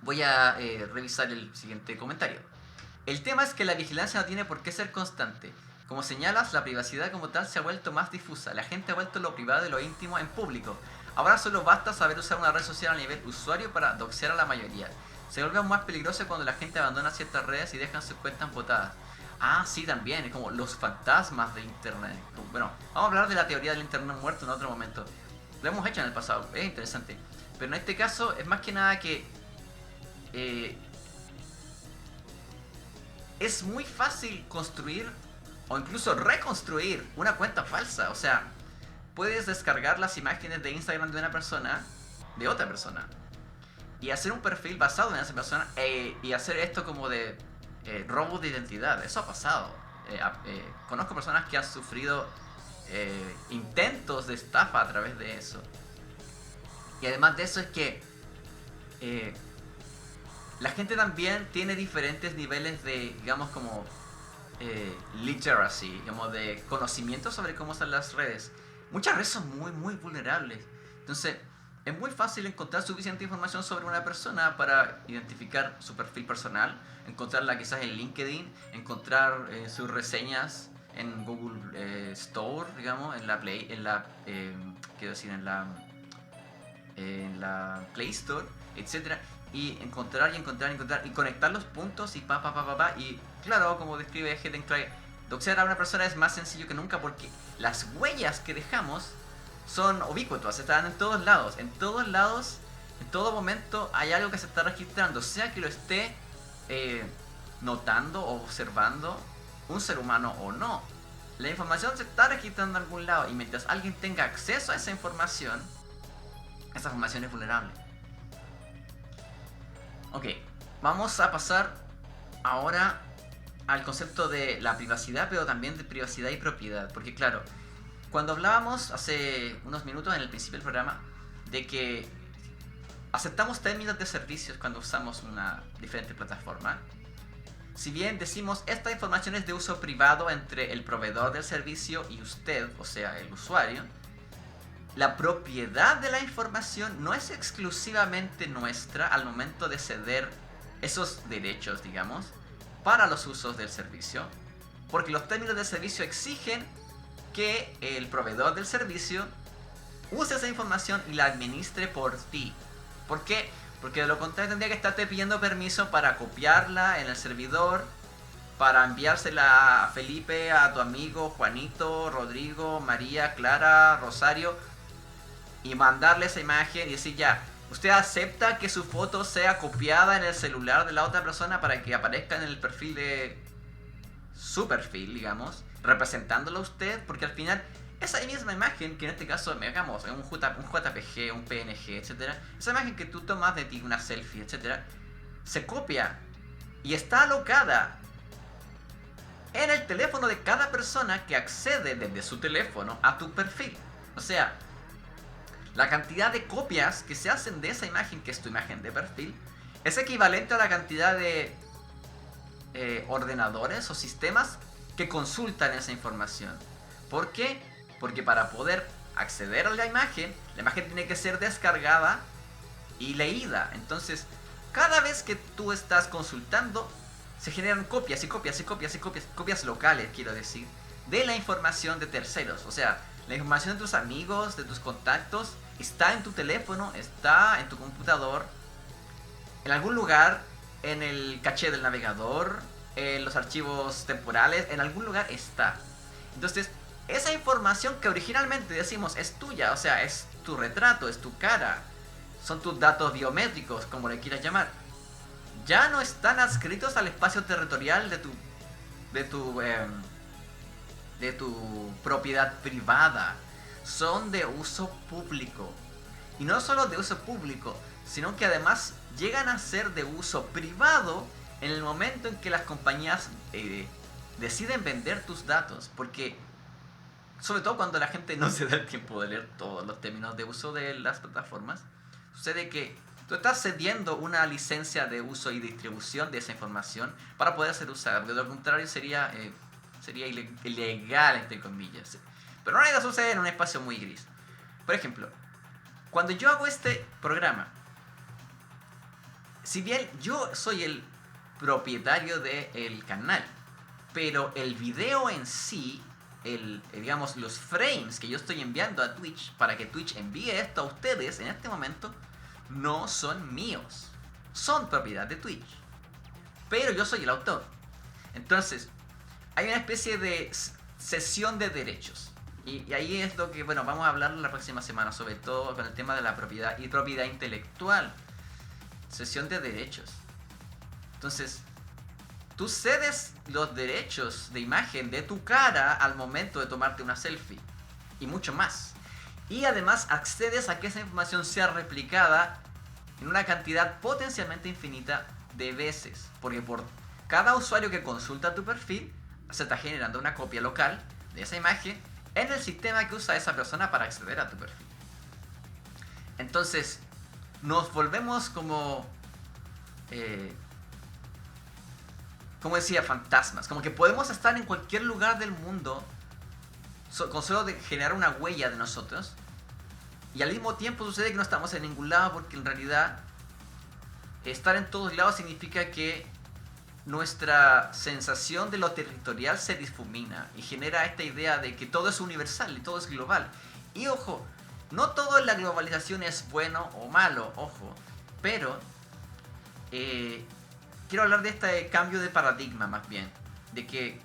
Voy a revisar el siguiente comentario. El tema es que la vigilancia no tiene por qué ser constante. Como señalas, la privacidad como tal se ha vuelto más difusa. La gente ha vuelto lo privado y lo íntimo en público. Ahora solo basta saber usar una red social a nivel usuario para doxear a la mayoría. Se vuelve aún más peligroso cuando la gente abandona ciertas redes y dejan sus cuentas botadas. Ah, sí, también, es como los fantasmas de internet. Bueno, vamos a hablar de la teoría del internet muerto en otro momento. Lo hemos hecho en el pasado, es interesante. Pero en este caso es más que nada que es muy fácil construir o incluso reconstruir una cuenta falsa. O sea, puedes descargar las imágenes de Instagram de una persona, de otra persona, y hacer un perfil basado en esa persona y hacer esto como de robo de identidad. Eso ha pasado. Conozco personas que han sufrido intentos de estafa a través de eso. Y además de eso es que la gente también tiene diferentes niveles de, digamos, como literacy, digamos, de conocimiento sobre cómo son las redes. Muchas redes son muy, muy vulnerables. Entonces, es muy fácil encontrar suficiente información sobre una persona para identificar su perfil personal, encontrarla quizás en LinkedIn, encontrar sus reseñas en Google Store, digamos, en la Play, quiero decir, en la Play Store, etcétera, y encontrar y conectar los puntos y y claro, como describe Hedencraig, doxear a una persona es más sencillo que nunca porque las huellas que dejamos son ubicuitas, están en todos lados, en todo momento hay algo que se está registrando, sea que lo esté notando o observando un ser humano o no. La información se está registrando en algún lado y mientras alguien tenga acceso a esa información es vulnerable. Ok, vamos a pasar ahora al concepto de la privacidad, pero también de privacidad y propiedad, porque claro, cuando hablábamos hace unos minutos en el principio del programa de que aceptamos términos de servicios cuando usamos una diferente plataforma, si bien decimos esta información es de uso privado entre el proveedor del servicio y usted, o sea, el usuario, la propiedad de la información no es exclusivamente nuestra al momento de ceder esos derechos, digamos, para los usos del servicio, porque los términos del servicio exigen que el proveedor del servicio use esa información y la administre por ti. ¿Por qué? Porque de lo contrario tendría que estarte pidiendo permiso para copiarla en el servidor, para enviársela a Felipe, a tu amigo Juanito, Rodrigo, María, Clara, Rosario, y mandarle esa imagen y decir ya, usted acepta que su foto sea copiada en el celular de la otra persona para que aparezca en el perfil de su perfil, digamos, representándolo a usted, porque al final esa misma imagen, que en este caso, digamos, un JPG, un PNG, etcétera, esa imagen que tú tomas de ti, una selfie, etcétera, se copia y está alocada en el teléfono de cada persona que accede desde su teléfono a tu perfil. O sea, la cantidad de copias que se hacen de esa imagen, que es tu imagen de perfil, es equivalente a la cantidad de ordenadores o sistemas que consultan esa información. ¿Por qué? Porque para poder acceder a la imagen tiene que ser descargada y leída. Entonces, cada vez que tú estás consultando, se generan copias y copias y copias y copias, copias locales, quiero decir, de la información de terceros. O sea, la información de tus amigos, de tus contactos, está en tu teléfono, está en tu computador, en algún lugar, en el caché del navegador, en los archivos temporales, en algún lugar está. Entonces, esa información que originalmente decimos es tuya, o sea, es tu retrato, es tu cara, son tus datos biométricos, como le quieras llamar, ya no están adscritos al espacio territorial de tu propiedad privada, son de uso público. Y no solo de uso público, sino que además llegan a ser de uso privado en el momento en que las compañías deciden vender tus datos. Porque, sobre todo cuando la gente no se da el tiempo de leer todos los términos de uso de las plataformas, sucede que tú estás cediendo una licencia de uso y distribución de esa información para poder ser usada. De lo contrario sería ilegal, entre comillas. Pero en realidad sucede en un espacio muy gris. Por ejemplo, cuando yo hago este programa, si bien yo soy el propietario del canal, pero el video en sí, digamos, los frames que yo estoy enviando a Twitch para que Twitch envíe esto a ustedes en este momento, no son míos, son propiedad de Twitch, pero yo soy el autor. Entonces, hay una especie de cesión de derechos. Y ahí es lo que, bueno, vamos a hablar la próxima semana, sobre todo con el tema de la propiedad y propiedad intelectual. Cesión de derechos. Entonces, tú cedes los derechos de imagen de tu cara al momento de tomarte una selfie. Y mucho más. Y además accedes a que esa información sea replicada en una cantidad potencialmente infinita de veces. Porque por cada usuario que consulta tu perfil, se está generando una copia local de esa imagen en el sistema que usa esa persona para acceder a tu perfil. Entonces, nos volvemos como decía, fantasmas. Como que podemos estar en cualquier lugar del mundo con solo de generar una huella de nosotros. Y al mismo tiempo sucede que no estamos en ningún lado, porque en realidad estar en todos lados significa que nuestra sensación de lo territorial se difumina y genera esta idea de que todo es universal y todo es global. Y ojo, no todo en la globalización es bueno o malo, ojo, pero quiero hablar de este cambio de paradigma más bien, de que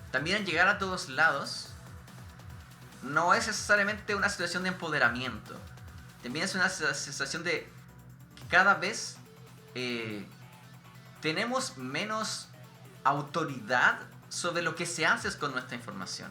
también llegar a todos lados no es necesariamente una situación de empoderamiento, también es una sensación de que cada vez tenemos menos autoridad sobre lo que se hace con nuestra información.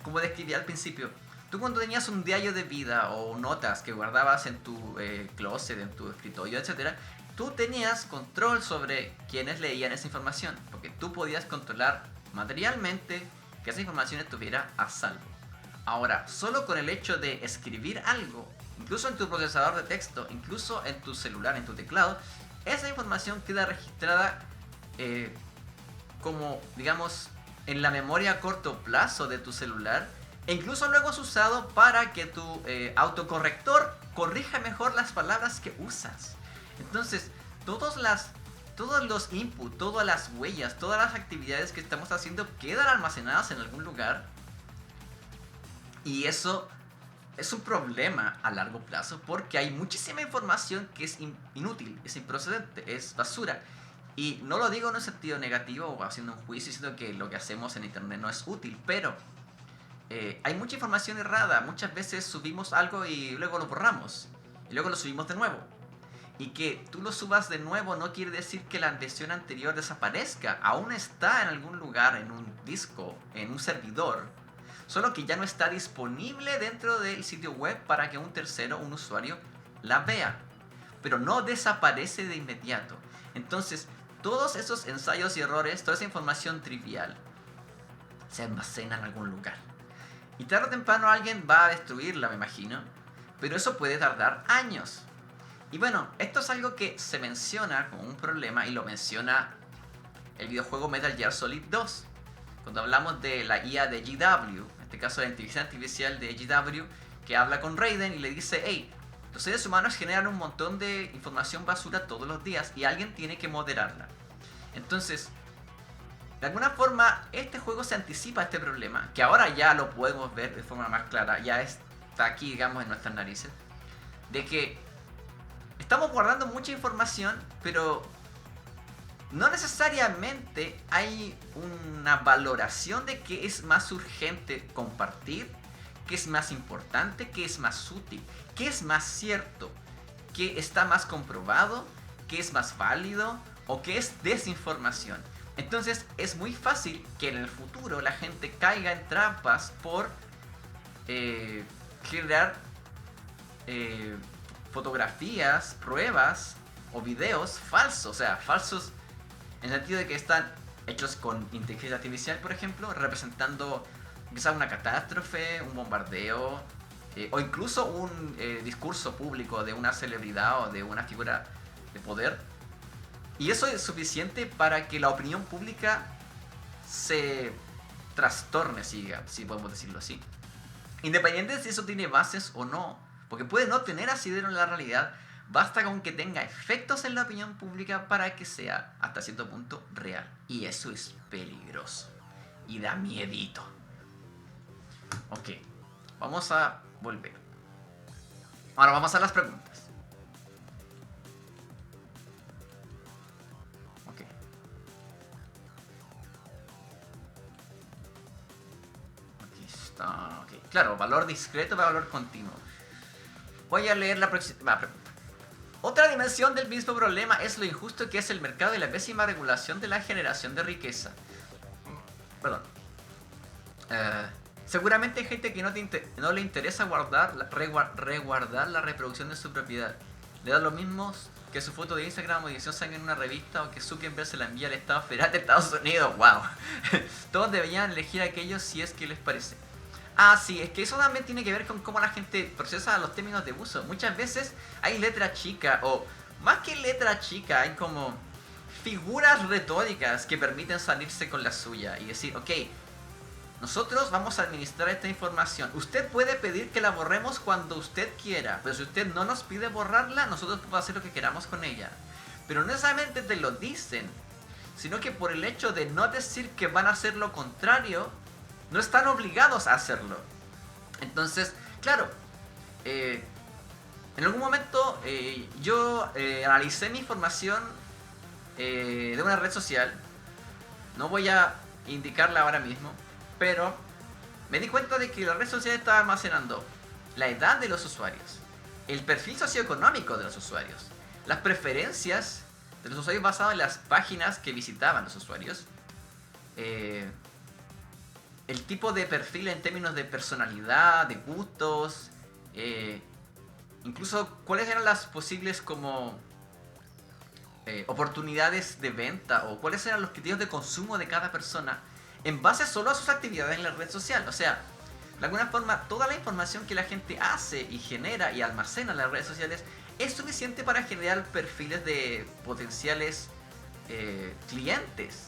Como describí al principio, tú cuando tenías un diario de vida o notas que guardabas en tu closet, en tu escritorio, etc., tú tenías control sobre quienes leían esa información, porque tú podías controlar materialmente que esa información estuviera a salvo. Ahora, solo con el hecho de escribir algo, incluso en tu procesador de texto, incluso en tu celular, en tu teclado, esa información queda registrada como, digamos, en la memoria a corto plazo de tu celular, e incluso luego es usado para que tu autocorrector corrija mejor las palabras que usas. Entonces, todos los inputs, todas las huellas, todas las actividades que estamos haciendo quedan almacenadas en algún lugar, y eso es un problema a largo plazo, porque hay muchísima información que es inútil, es improcedente, es basura. Y no lo digo en un sentido negativo o haciendo un juicio diciendo que lo que hacemos en internet no es útil, pero hay mucha información errada. Muchas veces subimos algo y luego lo borramos, y luego lo subimos de nuevo. Y que tú lo subas de nuevo no quiere decir que la versión anterior desaparezca. Aún está en algún lugar, en un disco, en un servidor, solo que ya no está disponible dentro del sitio web para que un tercero, un usuario, la vea. Pero no desaparece de inmediato. Entonces, todos esos ensayos y errores, toda esa información trivial, se almacena en algún lugar. Y tarde o temprano alguien va a destruirla, me imagino. Pero eso puede tardar años. Y bueno, esto es algo que se menciona como un problema, y lo menciona el videojuego Metal Gear Solid 2. Cuando hablamos de la IA de GW, en este caso la inteligencia artificial de GW, que habla con Raiden y le dice, hey, los seres humanos generan un montón de información basura todos los días y alguien tiene que moderarla. Entonces, de alguna forma, este juego se anticipa a este problema, que ahora ya lo podemos ver de forma más clara, ya está aquí, digamos, en nuestras narices, de que estamos guardando mucha información, pero no necesariamente hay una valoración de qué es más urgente compartir, qué es más importante, qué es más útil, qué es más cierto, qué está más comprobado, qué es más válido o qué es desinformación. Entonces es muy fácil que en el futuro la gente caiga en trampas por generar fotografías, pruebas o videos falsos, o sea, falsos en el sentido de que están hechos con inteligencia artificial, por ejemplo, representando quizás una catástrofe, un bombardeo, o incluso un discurso público de una celebridad o de una figura de poder. Y eso es suficiente para que la opinión pública se trastorne, si podemos decirlo así. Independiente de si eso tiene bases o no, porque puede no tener asidero en la realidad, basta con que tenga efectos en la opinión pública para que sea, hasta cierto punto, real. Y eso es peligroso. Y da miedito. Ok, vamos a volver. Ahora vamos a las preguntas. Ok. Aquí está. Ok, claro, valor discreto para valor continuo. Voy a leer la próxima pregunta. Otra dimensión del mismo problema es lo injusto que es el mercado y la pésima regulación de la generación de riqueza. Perdón. Seguramente hay gente que no le interesa reguardar la reproducción de su propiedad. Le da lo mismo que su foto de Instagram o edición salga en una revista o que Zuckerberg se la envíe al Estado Federal de Estados Unidos. ¡Wow! Todos deberían elegir aquello si es que les parece. Ah, sí, es que eso también tiene que ver con cómo la gente procesa los términos de uso. Muchas veces hay letra chica, o más que letra chica, hay como figuras retóricas que permiten salirse con la suya y decir, ok, nosotros vamos a administrar esta información. Usted puede pedir que la borremos cuando usted quiera, pero si usted no nos pide borrarla, nosotros podemos hacer lo que queramos con ella. Pero no necesariamente te lo dicen, sino que por el hecho de no decir que van a hacer lo contrario, no están obligados a hacerlo. Entonces, claro, en algún momento yo analicé mi información de una red social. No voy a indicarla ahora mismo, pero me di cuenta de que la red social estaba almacenando la edad de los usuarios, el perfil socioeconómico de los usuarios, las preferencias de los usuarios basadas en las páginas que visitaban los usuarios, el tipo de perfil en términos de personalidad, de gustos, incluso cuáles eran las posibles como oportunidades de venta o cuáles eran los criterios de consumo de cada persona en base solo a sus actividades en la red social. O sea, de alguna forma toda la información que la gente hace y genera y almacena en las redes sociales es suficiente para generar perfiles de potenciales clientes.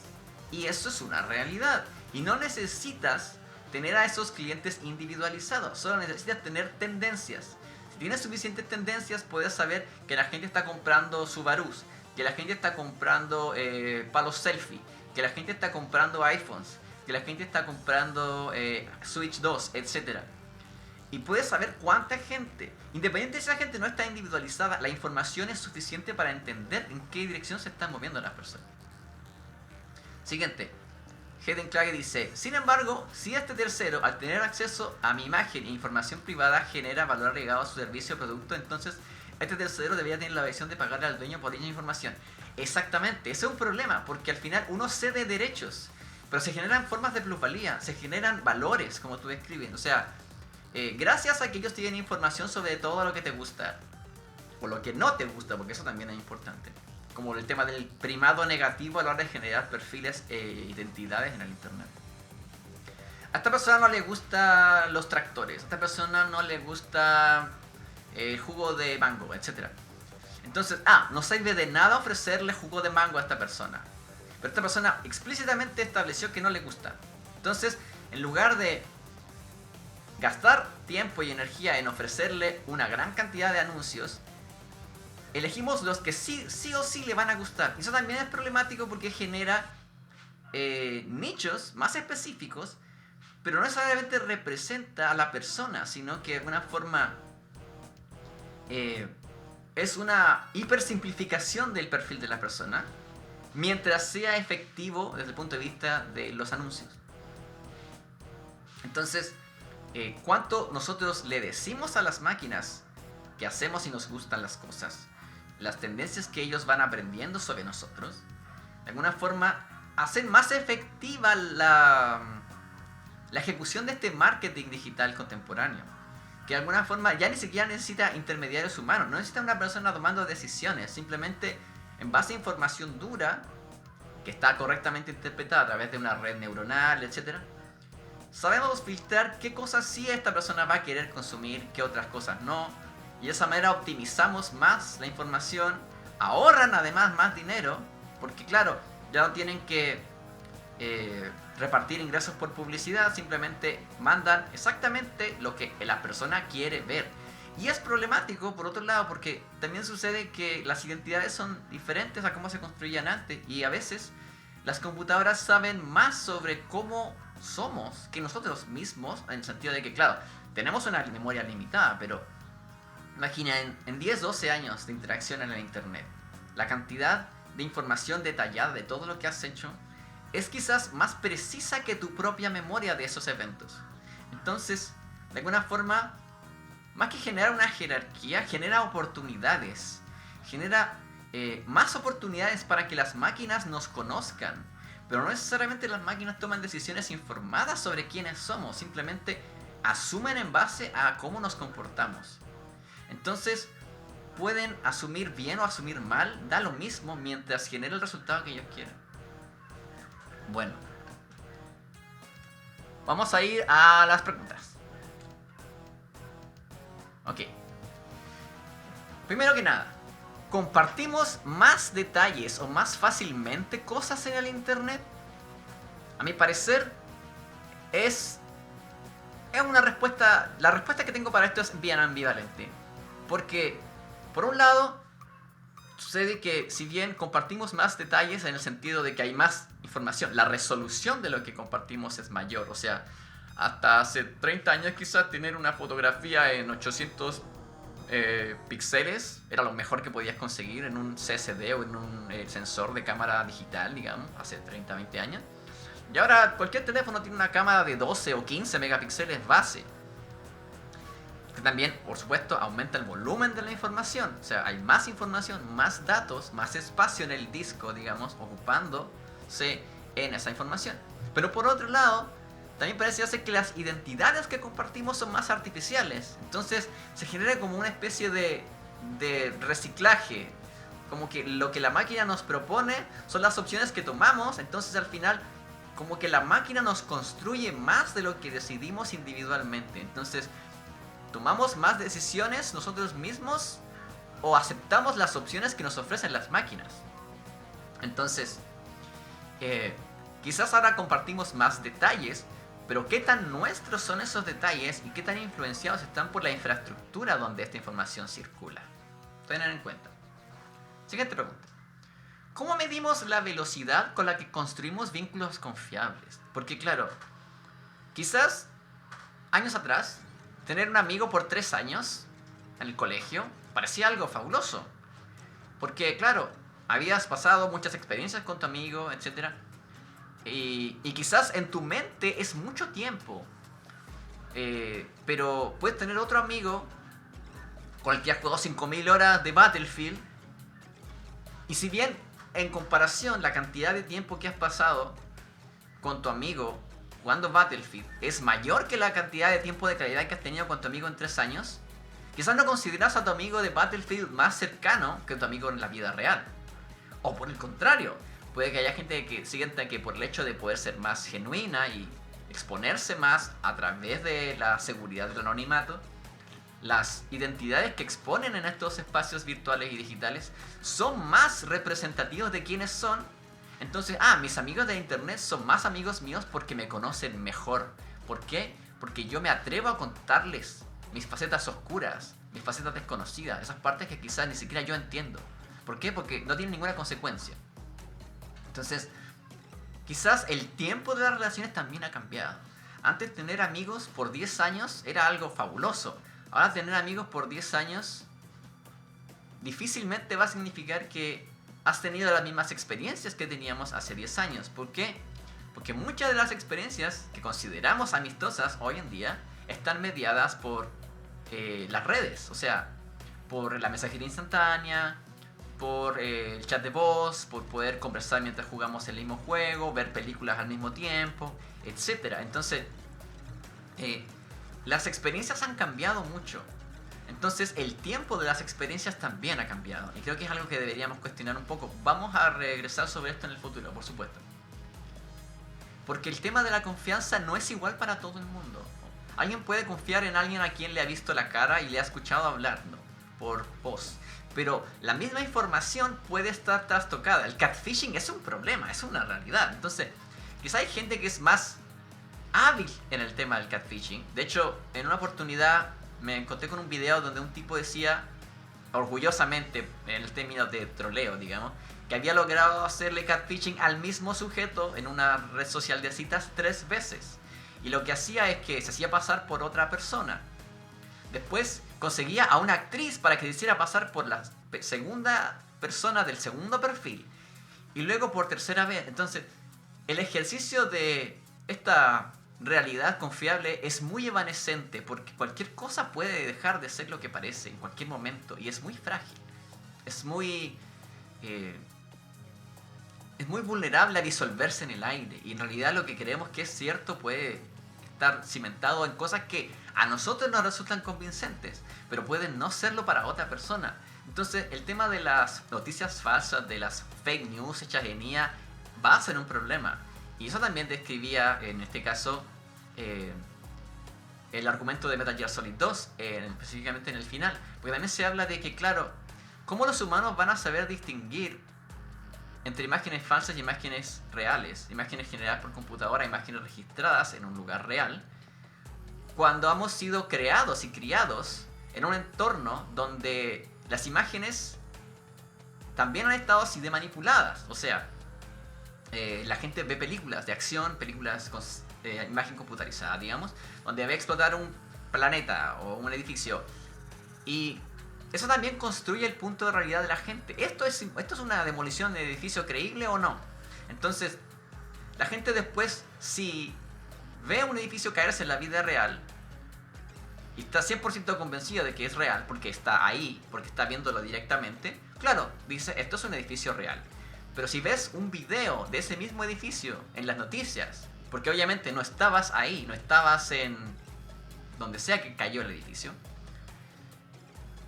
Y eso es una realidad. Y no necesitas tener a esos clientes individualizados, solo necesitas tener tendencias. Si tienes suficientes tendencias, puedes saber que la gente está comprando Subarús, que la gente está comprando palos selfie, que la gente está comprando iPhones, que la gente está comprando Switch 2, etc. Y puedes saber cuánta gente, independientemente de si la gente no está individualizada, la información es suficiente para entender en qué dirección se están moviendo las personas. Siguiente. Hayden Clague dice, sin embargo, si este tercero, al tener acceso a mi imagen e información privada, genera valor agregado a su servicio o producto, entonces este tercero debería tener la obligación de pagarle al dueño por dicha información. Exactamente, ese es un problema, porque al final uno cede derechos, pero se generan formas de plusvalía, se generan valores, como tú describes. O sea, gracias a que ellos tienen información sobre todo lo que te gusta, o lo que no te gusta, porque eso también es importante. Como el tema del primado negativo a la hora de generar perfiles e identidades en el internet. A esta persona no le gustan los tractores, a esta persona no le gusta el jugo de mango, etc. Entonces, no sirve de nada ofrecerle jugo de mango a esta persona. pero esta persona explícitamente estableció que no le gusta. Entonces, en lugar de gastar tiempo y energía en ofrecerle una gran cantidad de anuncios, elegimos los que sí o sí le van a gustar. Y eso también es problemático porque genera nichos más específicos, pero no necesariamente representa a la persona, sino que de alguna forma es una hipersimplificación del perfil de la persona, mientras sea efectivo desde el punto de vista de los anuncios. Entonces, ¿cuánto nosotros le decimos a las máquinas que hacemos y nos gustan las cosas? Las tendencias que ellos van aprendiendo sobre nosotros, de alguna forma, hacen más efectiva la ejecución de este marketing digital contemporáneo. Que de alguna forma ya ni siquiera necesita intermediarios humanos, no necesita una persona tomando decisiones, simplemente en base a información dura, que está correctamente interpretada a través de una red neuronal, etc. Sabemos filtrar qué cosas sí esta persona va a querer consumir, qué otras cosas no, y de esa manera optimizamos más la información, ahorran además más dinero, porque claro, ya no tienen que repartir ingresos por publicidad, simplemente mandan exactamente lo que la persona quiere ver. Y es problemático por otro lado porque también sucede que las identidades son diferentes a cómo se construían antes, y a veces las computadoras saben más sobre cómo somos que nosotros mismos, en el sentido de que claro, tenemos una memoria limitada, pero imagina en 10, 12 años de interacción en el internet, la cantidad de información detallada de todo lo que has hecho es quizás más precisa que tu propia memoria de esos eventos. Entonces, de alguna forma, más que generar una jerarquía, genera oportunidades. Genera más oportunidades para que las máquinas nos conozcan. Pero no necesariamente las máquinas toman decisiones informadas sobre quiénes somos. Simplemente asumen en base a cómo nos comportamos. Entonces, pueden asumir bien o asumir mal, da lo mismo mientras genere el resultado que ellos quieren. Bueno, vamos a ir a las preguntas. Ok. Primero que nada, ¿compartimos más detalles o más fácilmente cosas en el internet? A mi parecer, es una respuesta. La respuesta que tengo para esto es bien ambivalente. Porque, por un lado, sucede que si bien compartimos más detalles en el sentido de que hay más información, la resolución de lo que compartimos es mayor. O sea, hasta hace 30 años quizás tener una fotografía en 800 píxeles era lo mejor que podías conseguir en un CSD o en un sensor de cámara digital, digamos, hace 30, 20 años. Y ahora cualquier teléfono tiene una cámara de 12 o 15 megapíxeles base. Que también, por supuesto, aumenta el volumen de la información. O sea, hay más información, más datos, más espacio en el disco, digamos, ocupándose en esa información. Pero por otro lado, también parece ser que las identidades que compartimos son más artificiales. Entonces se genera como una especie de reciclaje. Como que lo que la máquina nos propone son las opciones que tomamos. Entonces al final como que la máquina nos construye más de lo que decidimos individualmente. Entonces tomamos más decisiones nosotros mismos o aceptamos las opciones que nos ofrecen las máquinas. Entonces quizás ahora compartimos más detalles, pero ¿qué tan nuestros son esos detalles y qué tan influenciados están por la infraestructura donde esta información circula? Tener en cuenta. Siguiente pregunta. ¿Cómo medimos la velocidad con la que construimos vínculos confiables? Porque claro, quizás años atrás, tener un amigo por 3 años en el colegio parecía algo fabuloso. Porque claro, habías pasado muchas experiencias con tu amigo, etc. Y quizás en tu mente es mucho tiempo. Pero puedes tener otro amigo con el que has jugado 5000 horas de Battlefield. Y si bien en comparación la cantidad de tiempo que has pasado con tu amigo jugando Battlefield es mayor que la cantidad de tiempo de calidad que has tenido con tu amigo en 3 años, quizás no consideras a tu amigo de Battlefield más cercano que tu amigo en la vida real. O por el contrario, puede que haya gente que sienta que por el hecho de poder ser más genuina y exponerse más a través de la seguridad del anonimato, las identidades que exponen en estos espacios virtuales y digitales son más representativos de quiénes son Entonces, mis amigos de internet son más amigos míos porque me conocen mejor. ¿Por qué? Porque yo me atrevo a contarles mis facetas oscuras, mis facetas desconocidas, esas partes que quizás ni siquiera yo entiendo. ¿Por qué? Porque no tienen ninguna consecuencia. Entonces, quizás el tiempo de las relaciones también ha cambiado. Antes tener amigos por 10 años era algo fabuloso. Ahora tener amigos por 10 años difícilmente va a significar que has tenido las mismas experiencias que teníamos hace 10 años. ¿Por qué? Porque muchas de las experiencias que consideramos amistosas hoy en día están mediadas por las redes. O sea, por la mensajería instantánea, por el chat de voz, por poder conversar mientras jugamos el mismo juego, ver películas al mismo tiempo, etcétera. Entonces, las experiencias han cambiado mucho. Entonces, el tiempo de las experiencias también ha cambiado. Y creo que es algo que deberíamos cuestionar un poco. Vamos a regresar sobre esto en el futuro, por supuesto. Porque el tema de la confianza no es igual para todo el mundo. Alguien puede confiar en alguien a quien le ha visto la cara y le ha escuchado hablar, ¿no? Por voz. Pero la misma información puede estar trastocada. El catfishing es un problema, es una realidad. Entonces, quizá hay gente que es más hábil en el tema del catfishing. De hecho, en una oportunidad me encontré con un video donde un tipo decía, orgullosamente, en el término de troleo, digamos, que había logrado hacerle catfishing al mismo sujeto en una red social de citas 3 veces. Y lo que hacía es que se hacía pasar por otra persona. Después conseguía a una actriz para que se hiciera pasar por la segunda persona del segundo perfil. Y luego por tercera vez. Entonces, el ejercicio de esta realidad confiable es muy evanescente, porque cualquier cosa puede dejar de ser lo que parece en cualquier momento. Y es muy frágil. Es muy vulnerable a disolverse en el aire. Y en realidad lo que creemos que es cierto puede estar cimentado en cosas que a nosotros nos resultan convincentes, pero pueden no serlo para otra persona. Entonces, el tema de las noticias falsas, de las fake news hechas en IA, va a ser un problema. Y eso también describía, en este caso, el argumento de Metal Gear Solid 2, específicamente en el final. Porque también se habla de que, claro, ¿cómo los humanos van a saber distinguir entre imágenes falsas y imágenes reales? Imágenes generadas por computadora, imágenes registradas en un lugar real, cuando hemos sido creados y criados en un entorno donde las imágenes también han estado así de manipuladas. O sea, la gente ve películas de acción, películas con imagen computarizada, digamos, donde ve explotar un planeta o un edificio. Y eso también construye el punto de realidad de la gente. ¿Esto es una demolición de edificio creíble o no? Entonces, la gente después, si ve un edificio caerse en la vida real y está 100% convencido de que es real, porque está ahí, porque está viéndolo directamente, claro, dice, esto es un edificio real. Pero si ves un video de ese mismo edificio en las noticias, porque obviamente no estabas ahí, no estabas en donde sea que cayó el edificio,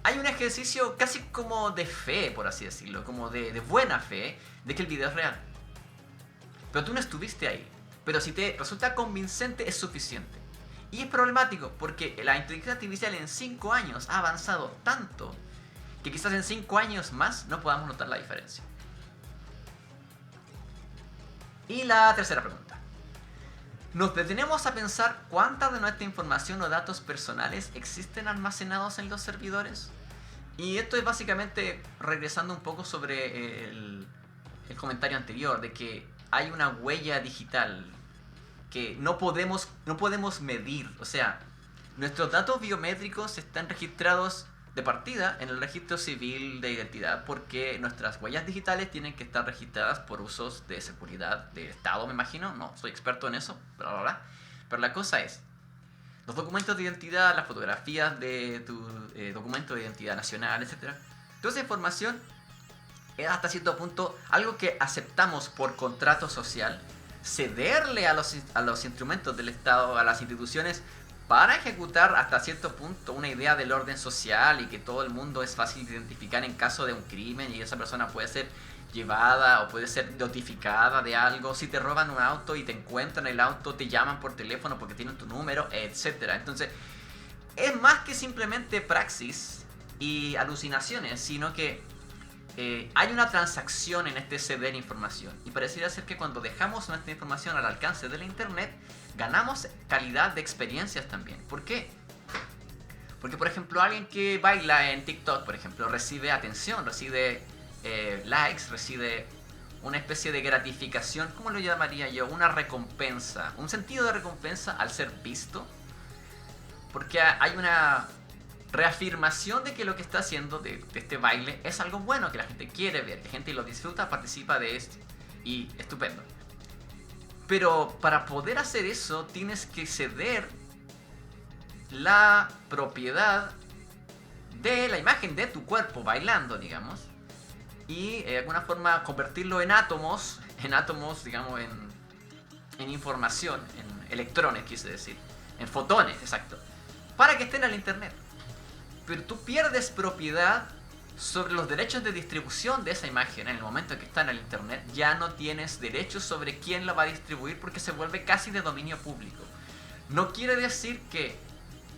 hay un ejercicio casi como de fe, por así decirlo, como de buena fe, de que el video es real. Pero tú no estuviste ahí. Pero si te resulta convincente, es suficiente. Y es problemático, porque la inteligencia artificial en 5 años ha avanzado tanto, que quizás en 5 años más no podamos notar la diferencia. Y la tercera pregunta. Nos detenemos a pensar cuánta de nuestra información o datos personales existen almacenados en los servidores. Y esto es básicamente regresando un poco sobre el comentario anterior, de que hay una huella digital que no podemos medir. O sea, nuestros datos biométricos están registrados de partida en el registro civil de identidad, porque nuestras huellas digitales tienen que estar registradas por usos de seguridad del Estado, me imagino. No soy experto en eso, pero la cosa es, los documentos de identidad, las fotografías de tu documento de identidad nacional, etc. Toda esa información es hasta cierto punto algo que aceptamos por contrato social, cederle a los instrumentos del Estado, a las instituciones, para ejecutar hasta cierto punto una idea del orden social y que todo el mundo es fácil de identificar en caso de un crimen y esa persona puede ser llevada o puede ser notificada de algo. Si te roban un auto y te encuentran el auto, te llaman por teléfono porque tienen tu número, etc. Entonces, es más que simplemente praxis y alucinaciones, sino que hay una transacción en este ceder información. Y pareciera ser que cuando dejamos nuestra información al alcance de la internet, ganamos calidad de experiencias también. ¿Por qué? Porque, por ejemplo, alguien que baila en TikTok, por ejemplo, recibe atención, recibe likes, recibe una especie de gratificación, ¿cómo lo llamaría yo? Una recompensa, un sentido de recompensa al ser visto. Porque hay una reafirmación de que lo que está haciendo de este baile es algo bueno, que la gente quiere ver, que la gente lo disfruta, participa de esto. Y estupendo. Pero para poder hacer eso tienes que ceder la propiedad de la imagen de tu cuerpo bailando, digamos. Y de alguna forma convertirlo en átomos, digamos, en información, en electrones, quise decir. En fotones, exacto. Para que estén en el internet. Pero tú pierdes propiedad sobre los derechos de distribución de esa imagen en el momento en que está en el internet. Ya no tienes derechos sobre quién la va a distribuir porque se vuelve casi de dominio público. No quiere decir que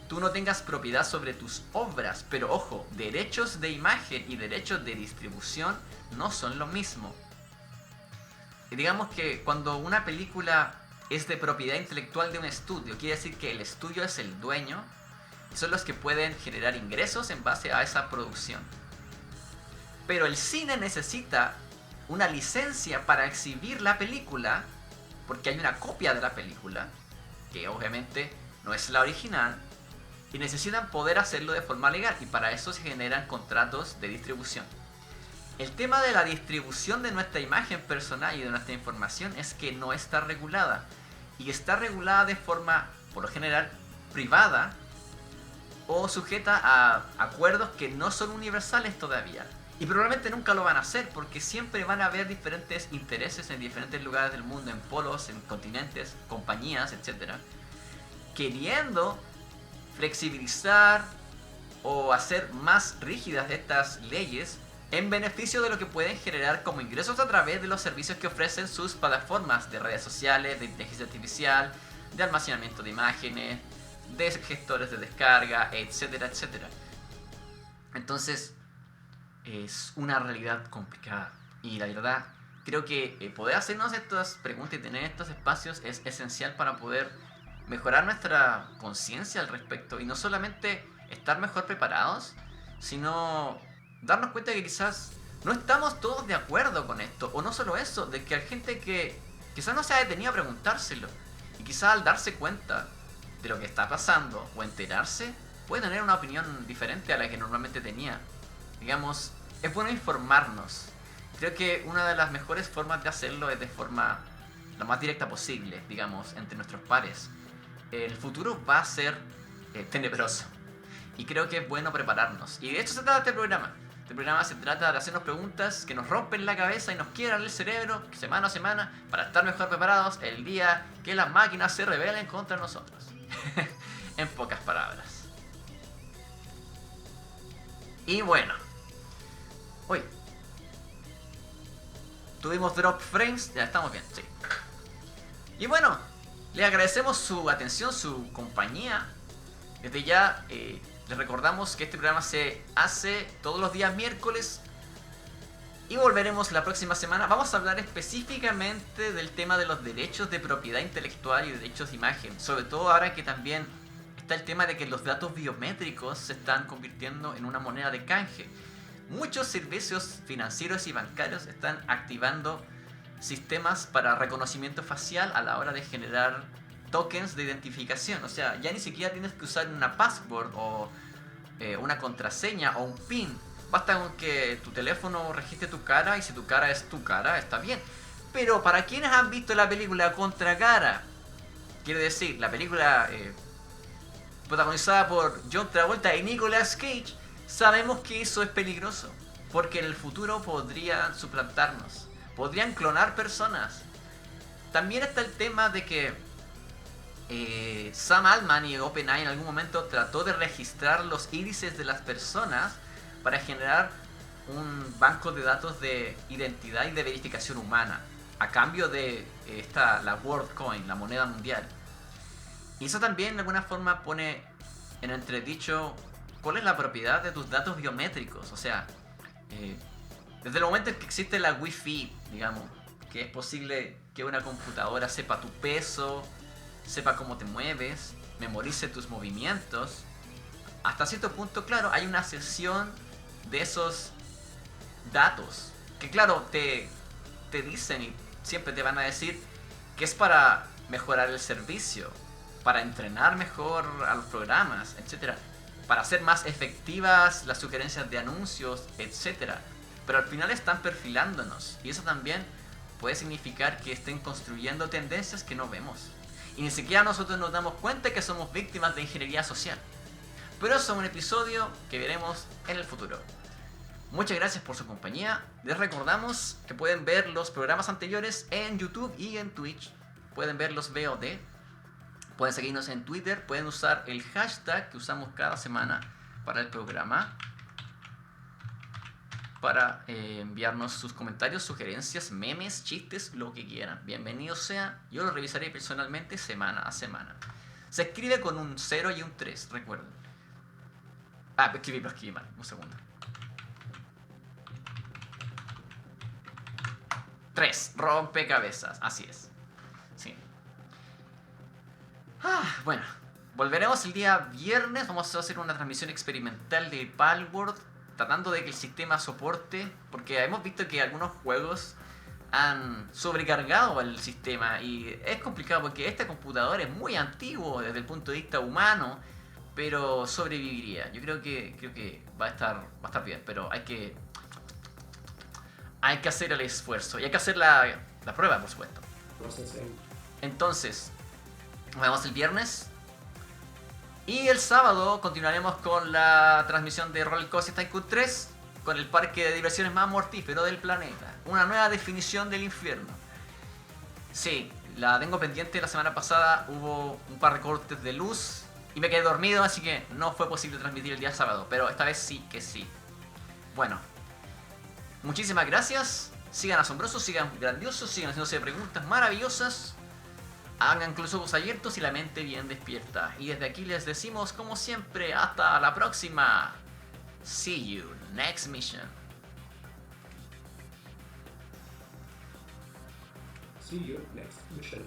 tú no tengas propiedad sobre tus obras, pero ojo, derechos de imagen y derechos de distribución no son lo mismo. Y digamos que cuando una película es de propiedad intelectual de un estudio, quiere decir que el estudio es el dueño, son los que pueden generar ingresos en base a esa producción. Pero el cine necesita una licencia para exhibir la película, porque hay una copia de la película, que obviamente no es la original, y necesitan poder hacerlo de forma legal, y para eso se generan contratos de distribución. El tema de la distribución de nuestra imagen personal y de nuestra información es que no está regulada, y está regulada de forma, por lo general, privada, o sujeta a acuerdos que no son universales todavía. Y probablemente nunca lo van a hacer porque siempre van a haber diferentes intereses en diferentes lugares del mundo, en polos, en continentes, compañías, etc. Queriendo flexibilizar o hacer más rígidas estas leyes en beneficio de lo que pueden generar como ingresos a través de los servicios que ofrecen sus plataformas de redes sociales, de inteligencia artificial, de almacenamiento de imágenes, de gestores de descarga, etcétera, etcétera. Entonces, es una realidad complicada. Y la verdad, creo que poder hacernos estas preguntas y tener estos espacios es esencial para poder mejorar nuestra conciencia al respecto. Y no solamente estar mejor preparados, sino darnos cuenta de que quizás no estamos todos de acuerdo con esto. O no solo eso, de que hay gente que quizás no se ha detenido a preguntárselo. Y quizás al darse cuenta de lo que está pasando o enterarse, puede tener una opinión diferente a la que normalmente tenía. Digamos, es bueno informarnos. Creo que una de las mejores formas de hacerlo es de forma lo más directa posible, digamos, entre nuestros pares. El futuro va a ser tenebroso. Y creo que es bueno prepararnos. Y de hecho se trata este programa. Este programa se trata de hacernos preguntas que nos rompen la cabeza y nos quiebran el cerebro semana a semana para estar mejor preparados el día que las máquinas se rebelen contra nosotros. En pocas palabras. Y bueno. Uy. Tuvimos drop frames. Ya estamos bien, sí. Y bueno, le agradecemos su atención, su compañía. Desde ya les recordamos que este programa se hace todos los días miércoles. Y volveremos la próxima semana. Vamos a hablar específicamente del tema de los derechos de propiedad intelectual y derechos de imagen. Sobre todo ahora que también está el tema de que los datos biométricos se están convirtiendo en una moneda de canje. Muchos servicios financieros y bancarios están activando sistemas para reconocimiento facial a la hora de generar tokens de identificación. O sea, ya ni siquiera tienes que usar una password o una contraseña o un PIN. Basta con que tu teléfono registre tu cara y si tu cara es tu cara, está bien. Pero para quienes han visto la película Contra Cara, quiere decir, la película protagonizada por John Travolta y Nicolas Cage, sabemos que eso es peligroso. Porque en el futuro podrían suplantarnos, podrían clonar personas. También está el tema de que Sam Altman y OpenAI en algún momento trató de registrar los índices de las personas para generar un banco de datos de identidad y de verificación humana a cambio de la WorldCoin, la moneda mundial. Y eso también de alguna forma pone en entredicho cuál es la propiedad de tus datos biométricos. O sea, Desde el momento en que existe la Wi-Fi, digamos, que es posible que una computadora sepa tu peso, sepa cómo te mueves, memorice tus movimientos, hasta cierto punto, claro, hay una sesión de esos datos que, claro, te dicen y siempre te van a decir que es para mejorar el servicio, para entrenar mejor a los programas, etcétera, para hacer más efectivas las sugerencias de anuncios, etcétera. Pero al final están perfilándonos y eso también puede significar que estén construyendo tendencias que no vemos. Y ni siquiera nosotros nos damos cuenta que somos víctimas de ingeniería social. Pero eso es un episodio que veremos en el futuro. Muchas gracias por su compañía. Les recordamos que pueden ver los programas anteriores en YouTube y en Twitch. Pueden ver los VOD. Pueden seguirnos en Twitter. Pueden usar el hashtag que usamos cada semana para el programa, para enviarnos sus comentarios, sugerencias, memes, chistes, lo que quieran. Bienvenido sea. Yo lo revisaré personalmente semana a semana. Se escribe con un 0 y un 3, recuerden. Escribí mal. Un segundo. 3. Rompecabezas. Así es. Sí. Bueno. Volveremos el día viernes. Vamos a hacer una transmisión experimental de Palworld, tratando de que el sistema soporte, porque hemos visto que algunos juegos han sobrecargado el sistema y es complicado porque este computador es muy antiguo desde el punto de vista humano, pero sobreviviría. Yo creo que va a estar bien, pero hay que hacer el esfuerzo y hay que hacer la prueba, por supuesto. Entonces, nos vemos el viernes. Y el sábado continuaremos con la transmisión de Roller Coaster Tycoon 3 con el parque de diversiones más mortífero del planeta. Una nueva definición del infierno. Sí, la tengo pendiente. La semana pasada hubo un par de cortes de luz y me quedé dormido, así que no fue posible transmitir el día sábado. Pero esta vez sí que sí. Bueno, muchísimas gracias. Sigan asombrosos, sigan grandiosos, sigan haciéndose preguntas maravillosas. Hagan los ojos abiertos y la mente bien despierta. Y desde aquí les decimos, como siempre, hasta la próxima. See you next mission. See you next mission.